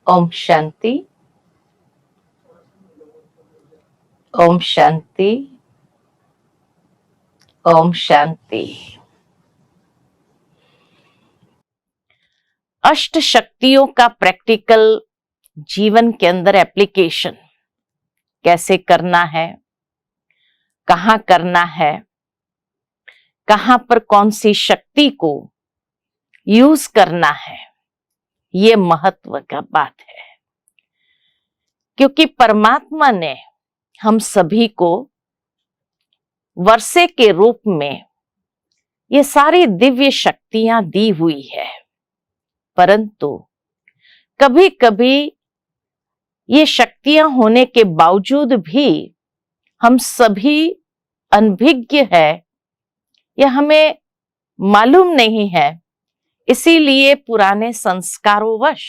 ओम शांति। ओम शांति। ओम शांति। अष्ट शक्तियों का प्रैक्टिकल जीवन के अंदर एप्लीकेशन कैसे करना है, कहां करना है, कहां पर कौन सी शक्ति को यूज करना है, ये महत्व का बात है। क्योंकि परमात्मा ने हम सभी को वर्षे के रूप में ये सारी दिव्य शक्तियां दी हुई है, परंतु कभी कभी ये शक्तियां होने के बावजूद भी हम सभी अनभिज्ञ है या हमें मालूम नहीं है। इसीलिए पुराने संस्कारों वश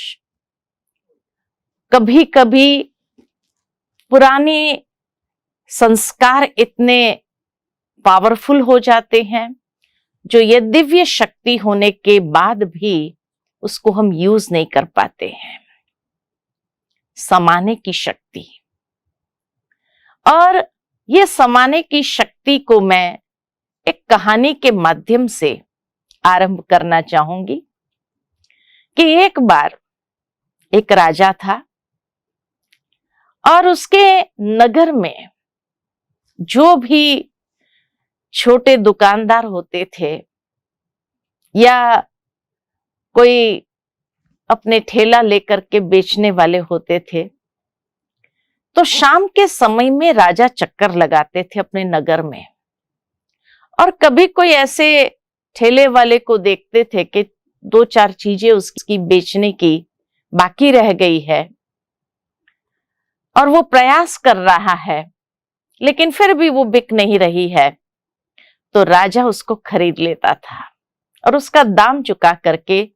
कभी कभी पुराने संस्कार इतने पावरफुल हो जाते हैं जो ये दिव्य शक्ति होने के बाद भी उसको हम यूज नहीं कर पाते हैं। समाने की शक्ति, और ये समाने की शक्ति को मैं एक कहानी के माध्यम से आरंभ करना चाहूंगी कि एक बार एक राजा था और उसके नगर में जो भी छोटे दुकानदार होते थे या कोई अपने ठेला लेकर के बेचने वाले होते थे, तो शाम के समय में राजा चक्कर लगाते थे अपने नगर में, और कभी कोई ऐसे ठेले वाले को देखते थे कि दो चार चीजें उसकी बेचने की बाकी रह गई है और वो प्रयास कर रहा है लेकिन फिर भी वो बिक नहीं रही है, तो राजा उसको खरीद लेता था और उसका दाम चुका करके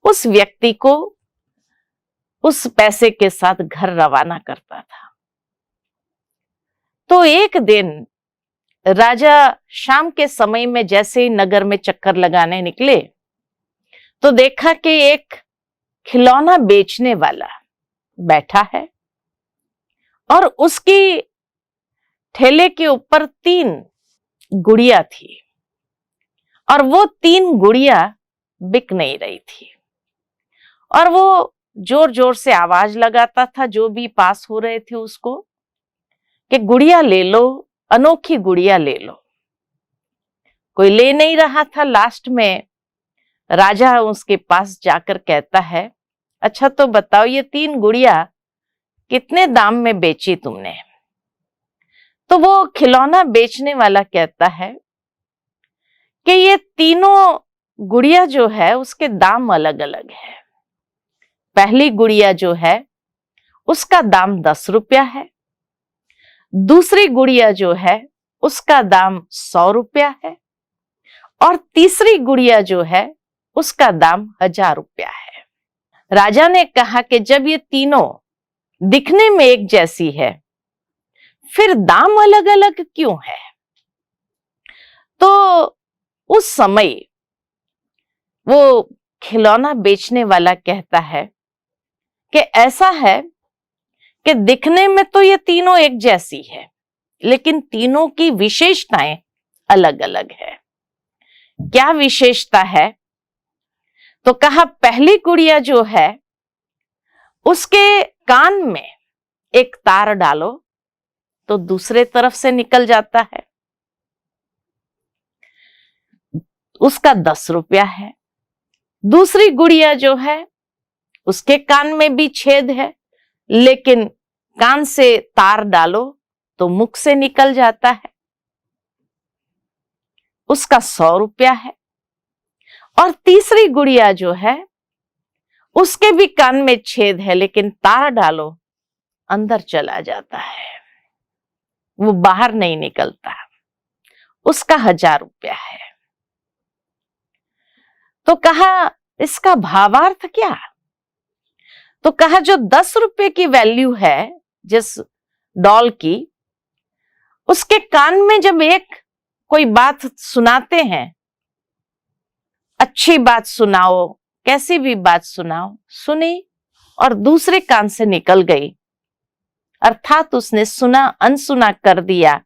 उस व्यक्ति को उस पैसे के साथ घर रवाना करता था। तो एक दिन राजा शाम के समय में जैसे ही नगर में चक्कर लगाने निकले तो देखा कि एक खिलौना बेचने वाला बैठा है और उसकी ठेले के ऊपर 3 गुड़िया थी और वो 3 गुड़िया बिक नहीं रही थी, और वो जोर जोर से आवाज लगाता था जो भी पास हो रहे थे उसको कि गुड़िया ले लो, अनोखी गुड़िया ले लो। कोई ले नहीं रहा था। लास्ट में राजा उसके पास जाकर कहता है, अच्छा तो बताओ ये 3 गुड़िया कितने दाम में बेची तुमने? तो वो खिलौना बेचने वाला कहता है कि ये तीनों गुड़िया जो है उसके दाम अलग अलग है। पहली गुड़िया जो है उसका दाम 10 रुपया है, दूसरी गुड़िया जो है उसका दाम 100 रुपया है, और तीसरी गुड़िया जो है उसका दाम 1000 रुपया है। राजा ने कहा कि जब ये तीनों दिखने में एक जैसी है फिर दाम अलग अलग क्यों है? तो उस समय वो खिलौना बेचने वाला कहता है कि ऐसा है कि दिखने में तो ये तीनों एक जैसी है लेकिन तीनों की विशेषताएं अलग अलग है। क्या विशेषता है? तो कहा पहली गुड़िया जो है उसके कान में एक तार डालो तो दूसरे तरफ से निकल जाता है, उसका 10 रुपया है। दूसरी गुड़िया जो है उसके कान में भी छेद है लेकिन कान से तार डालो तो मुख से निकल जाता है, उसका 100 रुपया है। और तीसरी गुड़िया जो है उसके भी कान में छेद है लेकिन तार डालो अंदर चला जाता है, वो बाहर नहीं निकलता, उसका 1000 रुपया है। तो कहा इसका भावार्थ क्या? तो कहा जो 10 रुपए की वैल्यू है जिस डॉल की, उसके कान में जब एक कोई बात सुनाते हैं, अच्छी बात सुनाओ, कैसी भी बात सुनाओ, सुनी और दूसरे कान से निकल गई, अर्थात उसने सुना अनसुना कर दिया,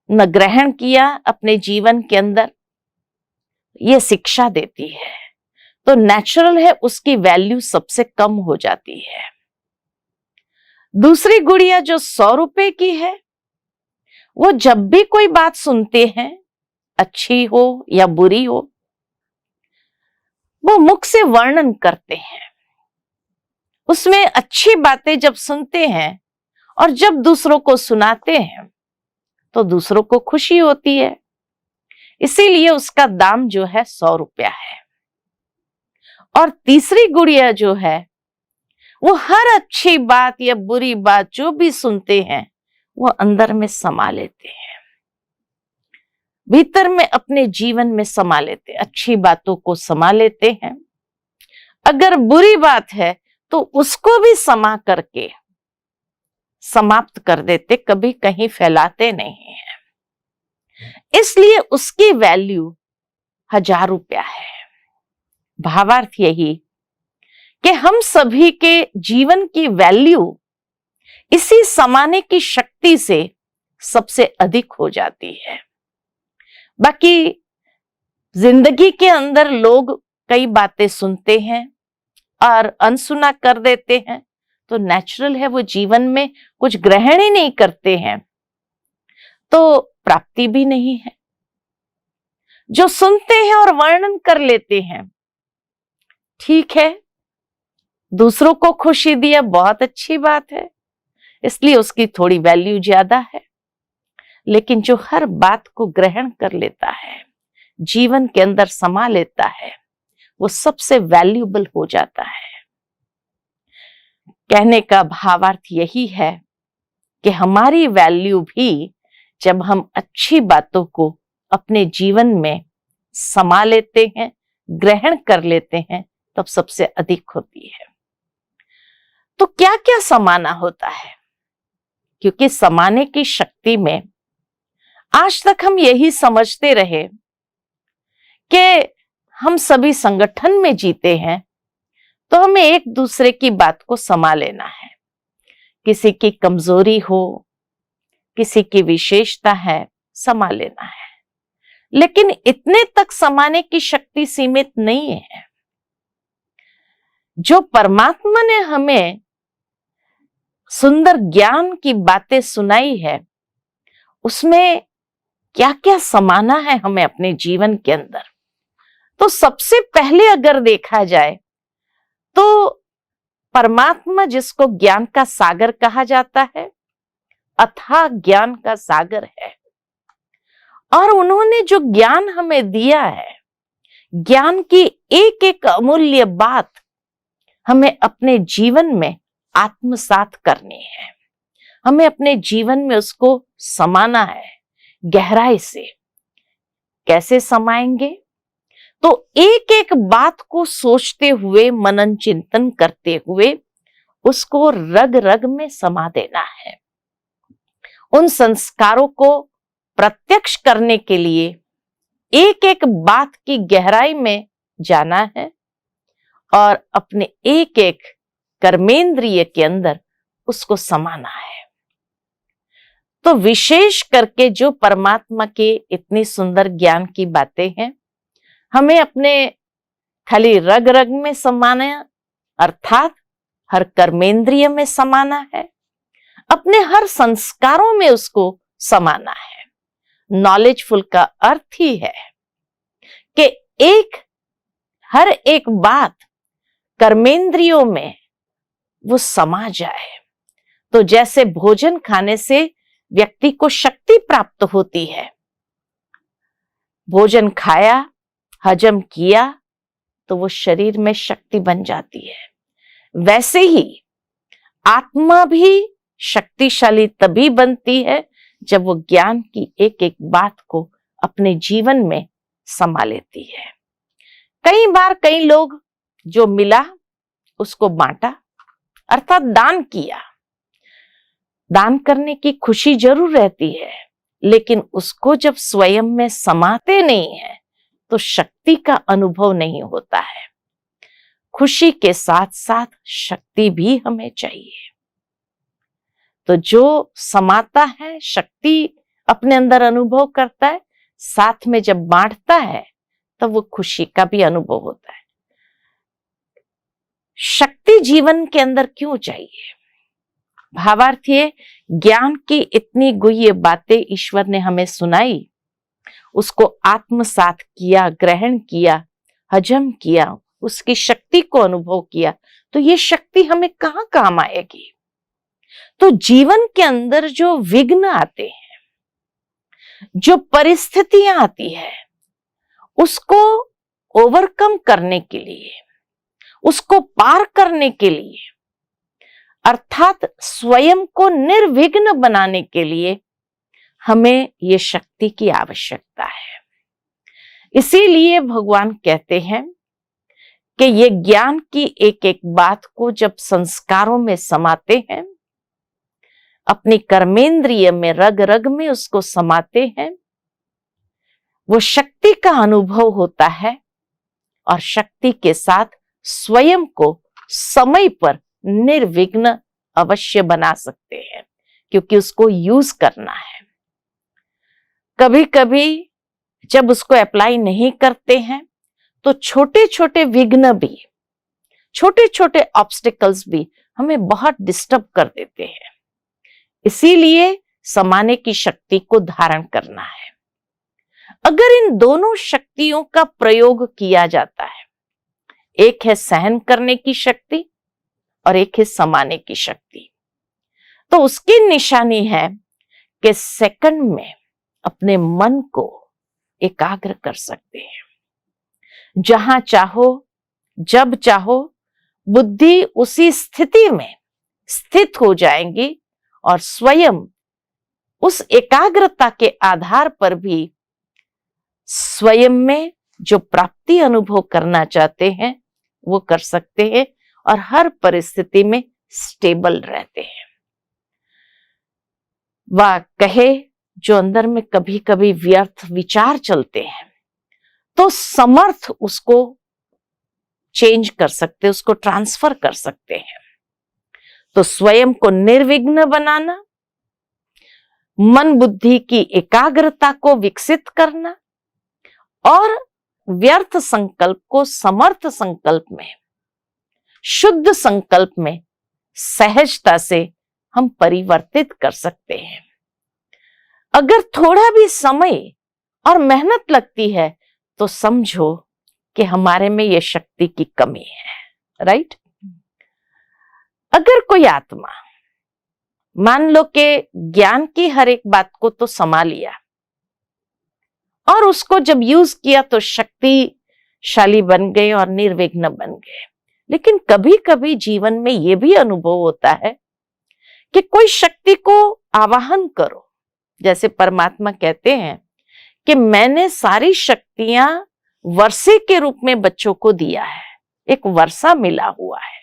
न ग्रहण किया अपने जीवन के अंदर, ये शिक्षा देती है। तो नेचुरल है उसकी वैल्यू सबसे कम हो जाती है। दूसरी गुड़िया जो 100 रुपए की है, वो जब भी कोई बात सुनते हैं, अच्छी हो या बुरी हो, वो मुख से वर्णन करते हैं। उसमें अच्छी बातें जब सुनते हैं और जब दूसरों को सुनाते हैं तो दूसरों को खुशी होती है, इसीलिए उसका दाम जो है 100 रुपया है। और तीसरी गुड़िया जो है, वो हर अच्छी बात या बुरी बात जो भी सुनते हैं वो अंदर में समा लेते हैं, भीतर में अपने जीवन में समा लेते हैं, अच्छी बातों को समा लेते हैं। अगर बुरी बात है तो उसको भी समा करके समाप्त कर देते, कभी कहीं फैलाते नहीं है। इसलिए उसकी वैल्यू 1000 रुपया है। भावार्थ यही कि हम सभी के जीवन की वैल्यू इसी समाने की शक्ति से सबसे अधिक हो जाती है। बाकी जिंदगी के अंदर लोग कई बातें सुनते हैं और अनसुना कर देते हैं, तो नेचुरल है वो जीवन में कुछ ग्रहण ही नहीं करते हैं, तो प्राप्ति भी नहीं है। जो सुनते हैं और वर्णन कर लेते हैं, ठीक है, दूसरों को खुशी दिया, बहुत अच्छी बात है, इसलिए उसकी थोड़ी वैल्यू ज्यादा है। लेकिन जो हर बात को ग्रहण कर लेता है, जीवन के अंदर समा लेता है, वो सबसे वैल्यूएबल हो जाता है। कहने का भावार्थ यही है कि हमारी वैल्यू भी जब हम अच्छी बातों को अपने जीवन में समा लेते हैं, ग्रहण कर लेते हैं, तब सबसे अधिक होती है। तो क्या क्या समाना होता है? क्योंकि समाने की शक्ति में आज तक हम यही समझते रहे कि हम सभी संगठन में जीते हैं, तो हमें एक दूसरे की बात को समा लेना है। किसी की कमजोरी हो, किसी की विशेषता है, समा लेना है। लेकिन इतने तक समाने की शक्ति सीमित नहीं है। जो परमात्मा ने हमें सुंदर ज्ञान की बातें सुनाई है, उसमें क्या क्या समाना है हमें अपने जीवन के अंदर। तो सबसे पहले अगर देखा जाए तो परमात्मा, जिसको ज्ञान का सागर कहा जाता है, अथाह ज्ञान का सागर है, और उन्होंने जो ज्ञान हमें दिया है, ज्ञान की एक एक अमूल्य बात हमें अपने जीवन में आत्मसात करनी है। हमें अपने जीवन में उसको समाना है गहराई से। कैसे समाएंगे? तो एक एक बात को सोचते हुए, मनन चिंतन करते हुए उसको रग रग में समा देना है। उन संस्कारों को प्रत्यक्ष करने के लिए एक एक बात की गहराई में जाना है और अपने एक एक कर्मेंद्रिय के अंदर उसको समाना है। तो विशेष करके जो परमात्मा के इतनी सुंदर ज्ञान की बातें हैं, हमें अपने खाली रग रग में समाना, अर्थात हर कर्मेंद्रिय में समाना है, अपने हर संस्कारों में उसको समाना है। नॉलेजफुल का अर्थ ही है कि हर एक बात कर्मेंद्रियों में वो समा जाए। तो जैसे भोजन खाने से व्यक्ति को शक्ति प्राप्त होती है, भोजन खाया, हजम किया, तो वो शरीर में शक्ति बन जाती है। वैसे ही आत्मा भी शक्तिशाली तभी बनती है जब वो ज्ञान की एक एक बात को अपने जीवन में समा लेती है। कई बार कई लोग जो मिला उसको बांटा, अर्थात दान किया। दान करने की खुशी जरूर रहती है, लेकिन उसको जब स्वयं में समाते नहीं है तो शक्ति का अनुभव नहीं होता है। खुशी के साथ साथ शक्ति भी हमें चाहिए। तो जो समाता है, शक्ति अपने अंदर अनुभव करता है, साथ में जब बांटता है तब वो खुशी का भी अनुभव होता है। शक्ति जीवन के अंदर क्यों चाहिए? भावार्थ ये, ज्ञान की इतनी गुह्य बातें ईश्वर ने हमें सुनाई, उसको आत्मसात किया, ग्रहण किया, हजम किया, उसकी शक्ति को अनुभव किया, तो ये शक्ति हमें कहाँ काम आएगी? तो जीवन के अंदर जो विघ्न आते हैं, जो परिस्थितियां आती है, उसको ओवरकम करने के लिए, उसको पार करने के लिए, अर्थात स्वयं को निर्विघ्न बनाने के लिए हमें ये शक्ति की आवश्यकता है। इसीलिए भगवान कहते हैं कि ये ज्ञान की एक एक बात को जब संस्कारों में समाते हैं, अपनी कर्मेंद्रिय में, रग रग में उसको समाते हैं, वो शक्ति का अनुभव होता है और शक्ति के साथ स्वयं को समय पर निर्विघ्न अवश्य बना सकते हैं, क्योंकि उसको यूज करना है। कभी कभी जब उसको अप्लाई नहीं करते हैं तो छोटे छोटे विघ्न भी, छोटे छोटे ऑब्स्टिकल्स भी हमें बहुत डिस्टर्ब कर देते हैं। इसीलिए समाने की शक्ति को धारण करना है। अगर इन दोनों शक्तियों का प्रयोग किया जाता है, एक है सहन करने की शक्ति और एक है समाने की शक्ति, तो उसकी निशानी है कि सेकंड में अपने मन को एकाग्र कर सकते हैं। जहां चाहो, जब चाहो, बुद्धि उसी स्थिति में स्थित हो जाएंगी और स्वयं उस एकाग्रता के आधार पर भी स्वयं में जो प्राप्ति अनुभव करना चाहते हैं वो कर सकते हैं और हर परिस्थिति में स्टेबल रहते हैं। वह कहे जो अंदर में कभी कभी व्यर्थ विचार चलते हैं, तो समर्थ उसको चेंज कर सकते, उसको ट्रांसफर कर सकते हैं। तो स्वयं को निर्विघ्न बनाना, मन बुद्धि की एकाग्रता को विकसित करना और व्यर्थ संकल्प को समर्थ संकल्प में, शुद्ध संकल्प में सहजता से हम परिवर्तित कर सकते हैं। अगर थोड़ा भी समय और मेहनत लगती है तो समझो कि हमारे में यह शक्ति की कमी है, राइट? अगर कोई आत्मा मान लो कि ज्ञान की हर एक बात को तो समा लिया और उसको जब यूज किया तो शक्तिशाली बन गए और निर्विघ्न बन गए, लेकिन कभी कभी जीवन में यह भी अनुभव होता है कि कोई शक्ति को आवाहन करो। जैसे परमात्मा कहते हैं कि मैंने सारी शक्तियां वर्षे के रूप में बच्चों को दिया है, एक वर्षा मिला हुआ है,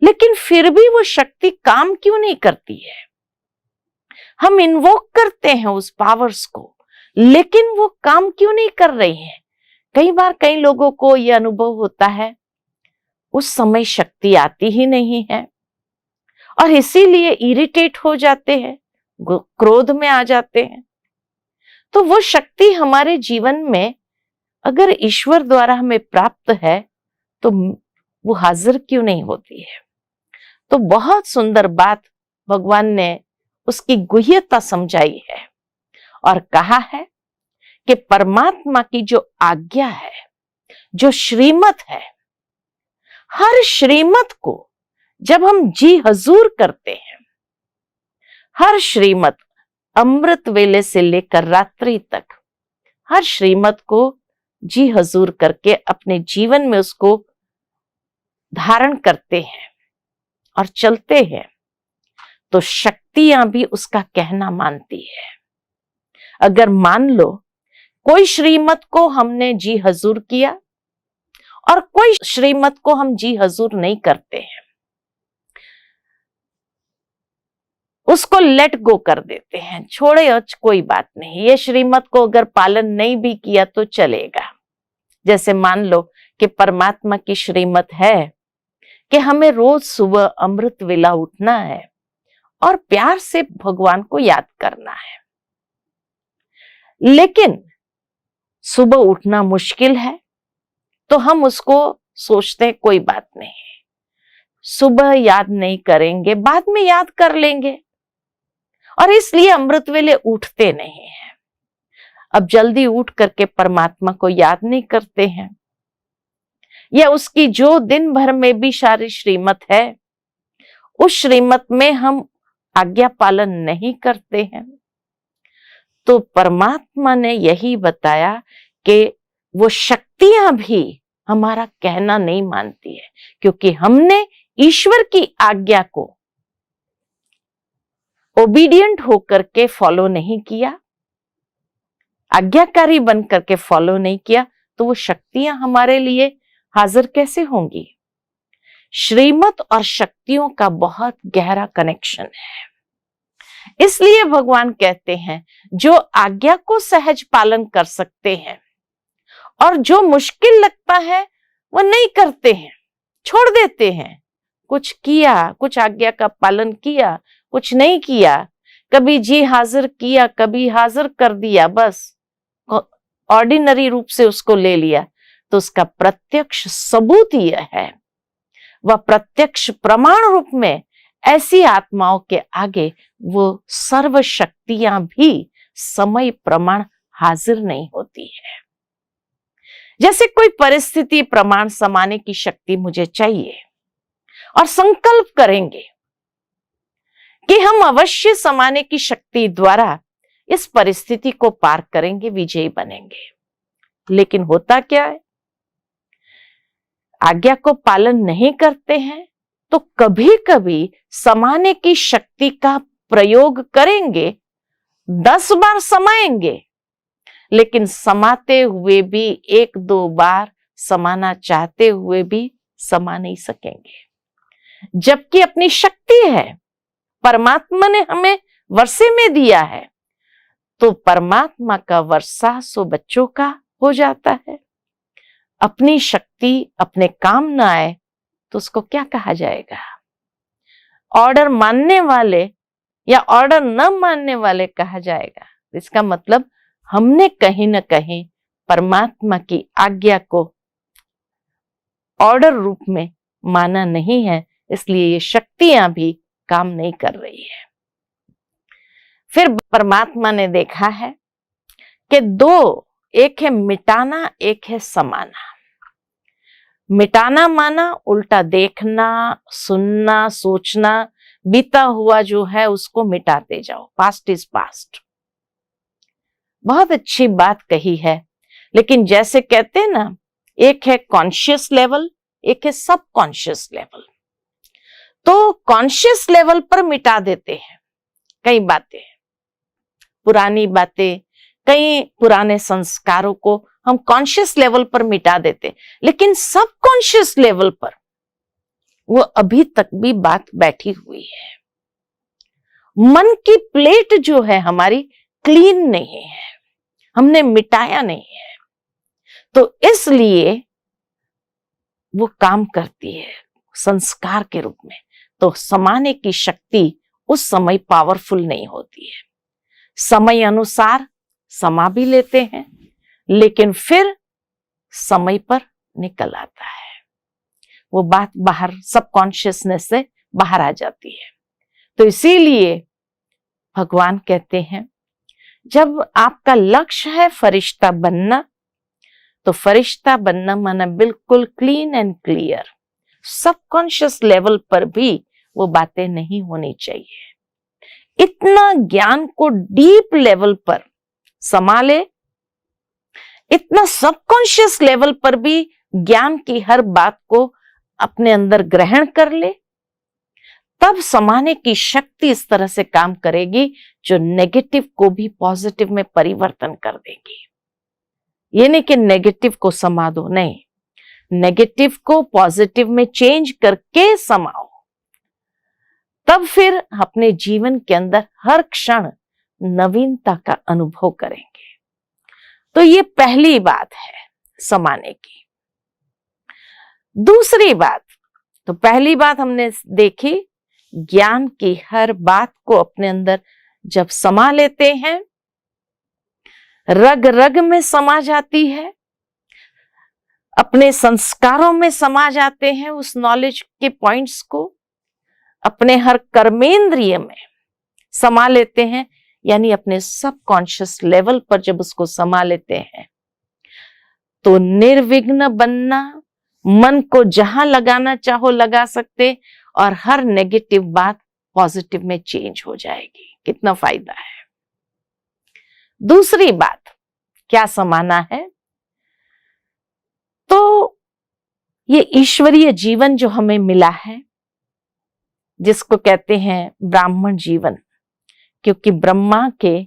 लेकिन फिर भी वो शक्ति काम क्यों नहीं करती है? हम इन्वोक करते हैं उस पावर्स को, लेकिन वो काम क्यों नहीं कर रही है? कई बार कई लोगों को यह अनुभव होता है उस समय शक्ति आती ही नहीं है और इसीलिए इरिटेट हो जाते हैं, क्रोध में आ जाते हैं। तो वो शक्ति हमारे जीवन में अगर ईश्वर द्वारा हमें प्राप्त है तो वो हाजिर क्यों नहीं होती है? तो बहुत सुंदर बात भगवान ने उसकी गुह्यता समझाई है और कहा है कि परमात्मा की जो आज्ञा है, जो श्रीमत है, हर श्रीमत को जब हम जी हजूर करते हैं, हर श्रीमत अमृत वेले से लेकर रात्रि तक हर श्रीमत को जी हजूर करके अपने जीवन में उसको धारण करते हैं और चलते हैं, तो शक्तियां भी उसका कहना मानती है। अगर मान लो कोई श्रीमत को हमने जी हजूर किया और कोई श्रीमत को हम जी हजूर नहीं करते हैं, उसको लेट गो कर देते हैं, छोड़े आज कोई बात नहीं, ये श्रीमत को अगर पालन नहीं भी किया तो चलेगा। जैसे मान लो कि परमात्मा की श्रीमत है कि हमें रोज सुबह अमृत वेला उठना है और प्यार से भगवान को याद करना है। लेकिन सुबह उठना मुश्किल है तो हम उसको सोचते हैं कोई बात नहीं, सुबह याद नहीं करेंगे, बाद में याद कर लेंगे, और इसलिए अमृत वेले उठते नहीं हैं। अब जल्दी उठ करके परमात्मा को याद नहीं करते हैं, या उसकी जो दिन भर में भी सारी श्रीमत है उस श्रीमत में हम आज्ञा पालन नहीं करते हैं, तो परमात्मा ने यही बताया कि वो शक्तियां भी हमारा कहना नहीं मानती है, क्योंकि हमने ईश्वर की आज्ञा को ओबीडियंट होकर के फॉलो नहीं किया, आज्ञाकारी बन करके फॉलो नहीं किया, तो वो शक्तियां हमारे लिए हाजिर कैसे होंगी। श्रीमत और शक्तियों का बहुत गहरा कनेक्शन है। इसलिए भगवान कहते हैं जो आज्ञा को सहज पालन कर सकते हैं और जो मुश्किल लगता है वो नहीं करते हैं, छोड़ देते हैं। कुछ किया, कुछ आज्ञा का पालन किया, कुछ नहीं किया, कभी जी हाजिर किया, कभी हाजिर कर दिया, बस ऑर्डिनरी रूप से उसको ले लिया, तो उसका प्रत्यक्ष सबूत यह है, वह प्रत्यक्ष प्रमाण रूप में ऐसी आत्माओं के आगे वो सर्व शक्तियां भी समय प्रमाण हाजिर नहीं होती है। जैसे कोई परिस्थिति प्रमाण समाने की शक्ति मुझे चाहिए और संकल्प करेंगे कि हम अवश्य समाने की शक्ति द्वारा इस परिस्थिति को पार करेंगे, विजयी बनेंगे। लेकिन होता क्या है, आज्ञा को पालन नहीं करते हैं तो कभी कभी समाने की शक्ति का प्रयोग करेंगे, 10 बार समाएंगे, लेकिन समाते हुए भी 1-2 बार समाना चाहते हुए भी समा नहीं सकेंगे। जबकि अपनी शक्ति है, परमात्मा ने हमें वर्षे में दिया है, तो परमात्मा का वर्षा सो बच्चों का हो जाता है। अपनी शक्ति अपने काम न आए तो उसको क्या कहा जाएगा। ऑर्डर मानने वाले या ऑर्डर न मानने वाले कहा जाएगा। इसका मतलब हमने कहीं न कहीं परमात्मा की आज्ञा को ऑर्डर रूप में माना नहीं है, इसलिए ये शक्तियां भी काम नहीं कर रही है। फिर परमात्मा ने देखा है कि 2, एक है मिटाना, एक है समाना। मिटाना माना उल्टा देखना, सुनना, सोचना, बीता हुआ जो है उसको मिटाते जाओ, पास्ट इज पास्ट। बहुत अच्छी बात कही है, लेकिन जैसे कहते हैं ना, एक है कॉन्शियस लेवल, एक है सब कॉन्शियस लेवल। तो कॉन्शियस लेवल पर मिटा देते हैं कई बातें, पुरानी बातें, कई पुराने संस्कारों को हम कॉन्शियस लेवल पर मिटा देते, लेकिन सब कॉन्शियस लेवल पर वो अभी तक भी बात बैठी हुई है। मन की प्लेट जो है हमारी क्लीन नहीं है, हमने मिटाया नहीं है, तो इसलिए वो काम करती है संस्कार के रूप में। तो समाने की शक्ति उस समय पावरफुल नहीं होती है। समय अनुसार समा भी लेते हैं, लेकिन फिर समय पर निकल आता है, वो बात बाहर सबकॉन्शियसनेस से बाहर आ जाती है। तो इसीलिए भगवान कहते हैं जब आपका लक्ष्य है फरिश्ता बनना, तो फरिश्ता बनना माना बिल्कुल clean and clear. Subconscious level पर भी वो बातें नहीं होनी चाहिए। इतना ज्ञान को डीप लेवल पर संभाले, इतना सबकॉन्शियस लेवल पर भी ज्ञान की हर बात को अपने अंदर ग्रहण कर ले, तब समाने की शक्ति इस तरह से काम करेगी जो नेगेटिव को भी पॉजिटिव में परिवर्तन कर देगी। ये नहीं कि नेगेटिव को समा दो, नहीं, नेगेटिव को पॉजिटिव में चेंज करके समाओ, तब फिर अपने जीवन के अंदर हर क्षण नवीनता का अनुभव करेंगे। तो ये पहली बात है समाने की। दूसरी बात, तो पहली बात हमने देखी, ज्ञान की हर बात को अपने अंदर जब समा लेते हैं, रग रग में समा जाती है, अपने संस्कारों में समा जाते हैं, उस नॉलेज के पॉइंट्स को अपने हर कर्मेंद्रिय में समा लेते हैं, यानी अपने सबकॉन्शियस लेवल पर जब उसको समा लेते हैं तो निर्विघ्न बनना, मन को जहां लगाना चाहो लगा सकते, और हर नेगेटिव बात पॉजिटिव में चेंज हो जाएगी। कितना फायदा है। दूसरी बात क्या समाना है, तो ये ईश्वरीय जीवन जो हमें मिला है, जिसको कहते हैं ब्राह्मण जीवन, क्योंकि ब्रह्मा के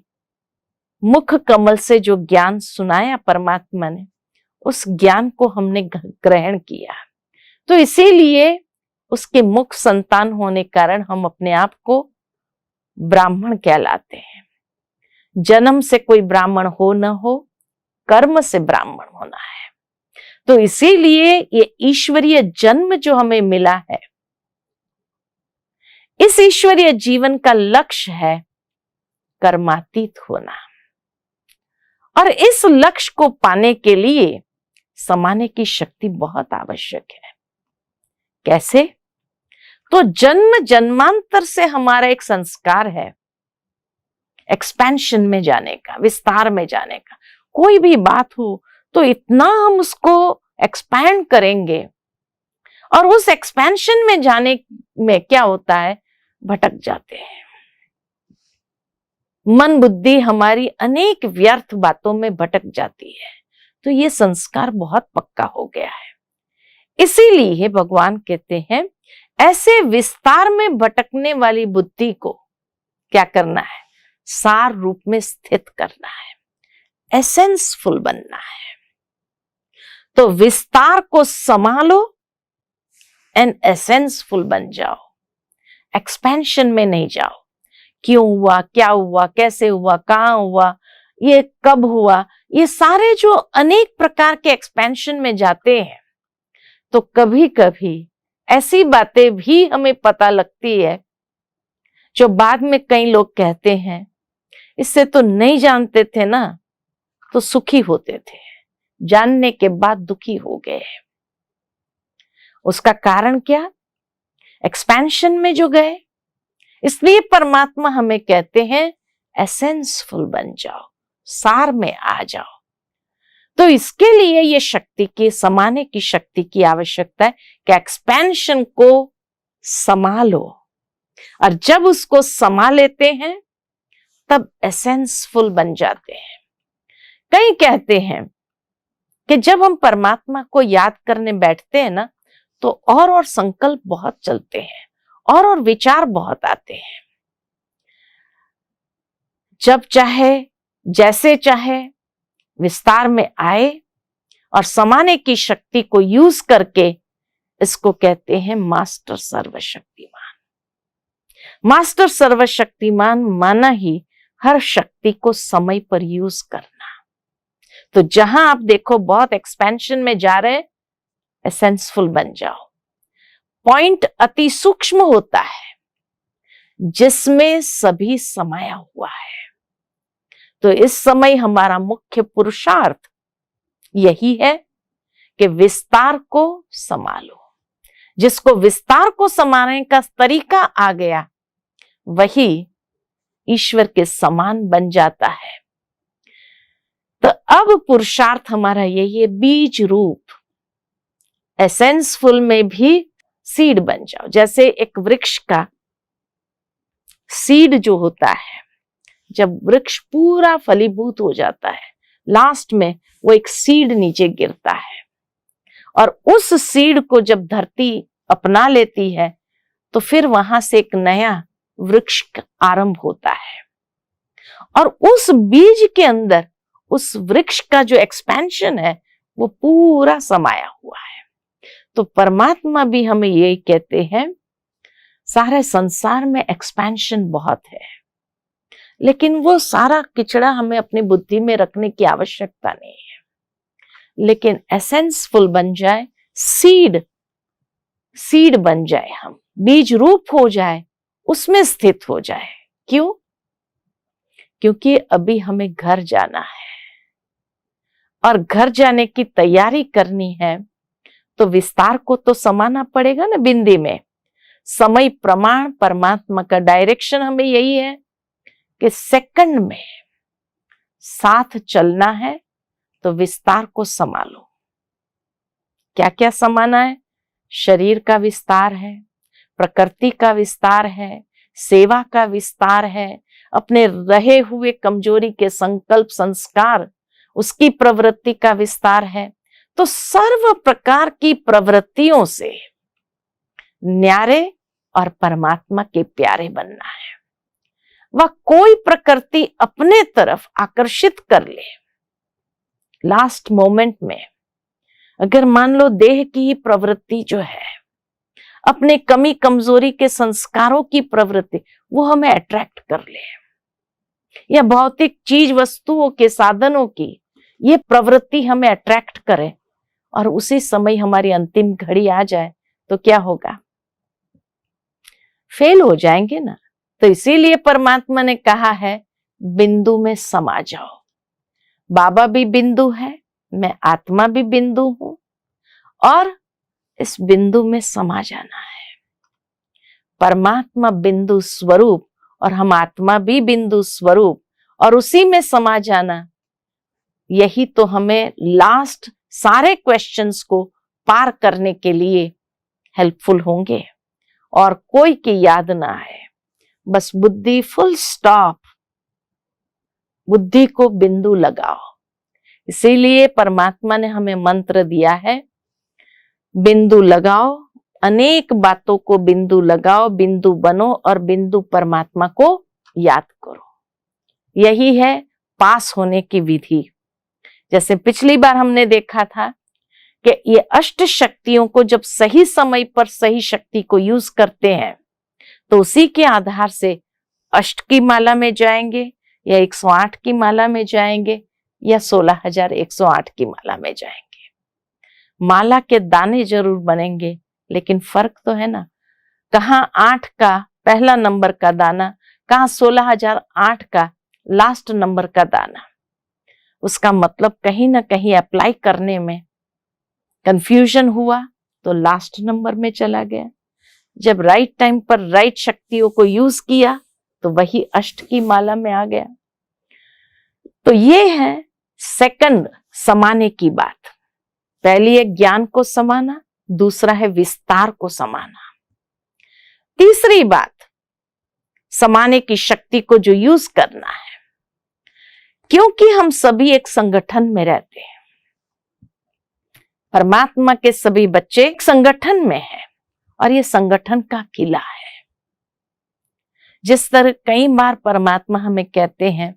मुख कमल से जो ज्ञान सुनाया परमात्मा ने, उस ज्ञान को हमने ग्रहण किया, तो इसीलिए उसके मुख संतान होने कारण हम अपने आप को ब्राह्मण कहलाते हैं। जन्म से कोई ब्राह्मण हो न हो, कर्म से ब्राह्मण होना है। तो इसीलिए ये ईश्वरीय जन्म जो हमें मिला है, इस ईश्वरीय जीवन का लक्ष्य है कर्मातीत होना, और इस लक्ष्य को पाने के लिए समाने की शक्ति बहुत आवश्यक है। कैसे? तो जन्म जन्मांतर से हमारा एक संस्कार है एक्सपेंशन में जाने का, विस्तार में जाने का। कोई भी बात हो तो इतना हम उसको एक्सपैंड करेंगे, और उस एक्सपेंशन में जाने में क्या होता है, भटक जाते हैं। मन बुद्धि हमारी अनेक व्यर्थ बातों में भटक जाती है। तो ये संस्कार बहुत पक्का हो गया है। इसीलिए भगवान कहते हैं ऐसे विस्तार में भटकने वाली बुद्धि को क्या करना है, सार रूप में स्थित करना है, एसेंसफुल बनना है। तो विस्तार को संभालो एंड एसेंसफुल बन जाओ, एक्सपेंशन में नहीं जाओ। क्यों हुआ, क्या हुआ, कैसे हुआ, कहां हुआ, ये कब हुआ, ये सारे जो अनेक प्रकार के एक्सपेंशन में जाते हैं, तो कभी कभी ऐसी बातें भी हमें पता लगती है जो बाद में कई लोग कहते हैं इससे तो नहीं जानते थे ना, तो सुखी होते थे, जानने के बाद दुखी हो गए। उसका कारण क्या? एक्सपेंशन में जो गए। इसलिए परमात्मा हमें कहते हैं एसेंसफुल बन जाओ, सार में आ जाओ। तो इसके लिए ये शक्ति की, समाने की शक्ति की आवश्यकता है कि एक्सपेंशन को संभालो, और जब उसको समा लेते हैं तब एसेंसफुल बन जाते हैं। कई कहते हैं कि जब हम परमात्मा को याद करने बैठते हैं ना, तो और संकल्प बहुत चलते हैं, और विचार बहुत आते हैं। जब चाहे, जैसे चाहे विस्तार में आए, और समाने की शक्ति को यूज करके इसको कहते हैं मास्टर सर्वशक्तिमान। मास्टर सर्वशक्तिमान माना ही हर शक्ति को समय पर यूज करना। तो जहां आप देखो बहुत एक्सपेंशन में जा रहे, एसेंसफुल बन जाओ। पॉइंट अति सूक्ष्म होता है जिसमें सभी समाया हुआ है। तो इस समय हमारा मुख्य पुरुषार्थ यही है कि विस्तार को संभालो। जिसको विस्तार को संभालने का तरीका आ गया, वही ईश्वर के समान बन जाता है। तो अब पुरुषार्थ हमारा यही है, बीज रूप एसेंसफुल में भी सीड बन जाओ। जैसे एक वृक्ष का सीड जो होता है, जब वृक्ष पूरा फलीभूत हो जाता है, लास्ट में वो एक सीड नीचे गिरता है, और उस सीड को जब धरती अपना लेती है तो फिर वहां से एक नया वृक्ष आरंभ होता है, और उस बीज के अंदर उस वृक्ष का जो एक्सपेंशन है वो पूरा समाया हुआ है। तो परमात्मा भी हमें यही कहते हैं, सारे संसार में एक्सपेंशन बहुत है, लेकिन वो सारा किचड़ा हमें अपनी बुद्धि में रखने की आवश्यकता नहीं है। लेकिन एसेंसफुल बन जाए, सीड सीड बन जाए, हम बीज रूप हो जाए, उसमें स्थित हो जाए। क्यों? क्योंकि अभी हमें घर जाना है और घर जाने की तैयारी करनी है, तो विस्तार को तो समाना पड़ेगा ना बिंदी में। समय प्रमाण परमात्मा का डायरेक्शन हमें यही है कि सेकंड में साथ चलना है, तो विस्तार को संभालो। क्या क्या समाना है? शरीर का विस्तार है, प्रकृति का विस्तार है, सेवा का विस्तार है, अपने रहे हुए कमजोरी के संकल्प संस्कार उसकी प्रवृत्ति का विस्तार है। तो सर्व प्रकार की प्रवृत्तियों से न्यारे और परमात्मा के प्यारे बनना है। वह कोई प्रकृति अपने तरफ आकर्षित कर ले, लास्ट मोमेंट में अगर मान लो देह की ही प्रवृत्ति जो है, अपने कमी कमजोरी के संस्कारों की प्रवृत्ति, वो हमें अट्रैक्ट कर ले, या भौतिक चीज वस्तुओं के साधनों की ये प्रवृत्ति हमें अट्रैक्ट करे, और उसी समय हमारी अंतिम घड़ी आ जाए, तो क्या होगा? फेल हो जाएंगे ना। तो इसीलिए परमात्मा ने कहा है बिंदु में समा जाओ। बाबा भी बिंदु है, मैं आत्मा भी बिंदु हूं, और इस बिंदु में समा जाना है। परमात्मा बिंदु स्वरूप और हम आत्मा भी बिंदु स्वरूप, और उसी में समा जाना, यही तो हमें लास्ट सारे क्वेश्चंस को पार करने के लिए हेल्पफुल होंगे। और कोई की याद ना आए, बस बुद्धि फुल स्टॉप, बुद्धि को बिंदु लगाओ। इसीलिए परमात्मा ने हमें मंत्र दिया है, बिंदु लगाओ, अनेक बातों को बिंदु लगाओ, बिंदु बनो और बिंदु परमात्मा को याद करो। यही है पास होने की विधि। जैसे पिछली बार हमने देखा था कि ये अष्ट शक्तियों को जब सही समय पर सही शक्ति को यूज करते हैं, तो उसी के आधार से अष्ट की माला में जाएंगे, या 108 की माला में जाएंगे, या 16,108 की माला में जाएंगे। माला के दाने जरूर बनेंगे, लेकिन फर्क तो है ना, कहाँ 8 का पहला नंबर का दाना, कहाँ 16,008 का लास्ट नंबर का दाना। उसका मतलब कहीं ना कहीं अप्लाई करने में कंफ्यूजन हुआ, तो लास्ट नंबर में चला गया। जब राइट टाइम पर राइट शक्तियों को यूज किया, तो वही अष्ट की माला में आ गया। तो ये है सेकंड समाने की बात। पहली है ज्ञान को समाना, दूसरा है विस्तार को समाना। तीसरी बात समाने की शक्ति को जो यूज करना है, क्योंकि हम सभी एक संगठन में रहते हैं, परमात्मा के सभी बच्चे एक संगठन में हैं, और ये संगठन का किला है। जिस तरह कई बार परमात्मा हमें कहते हैं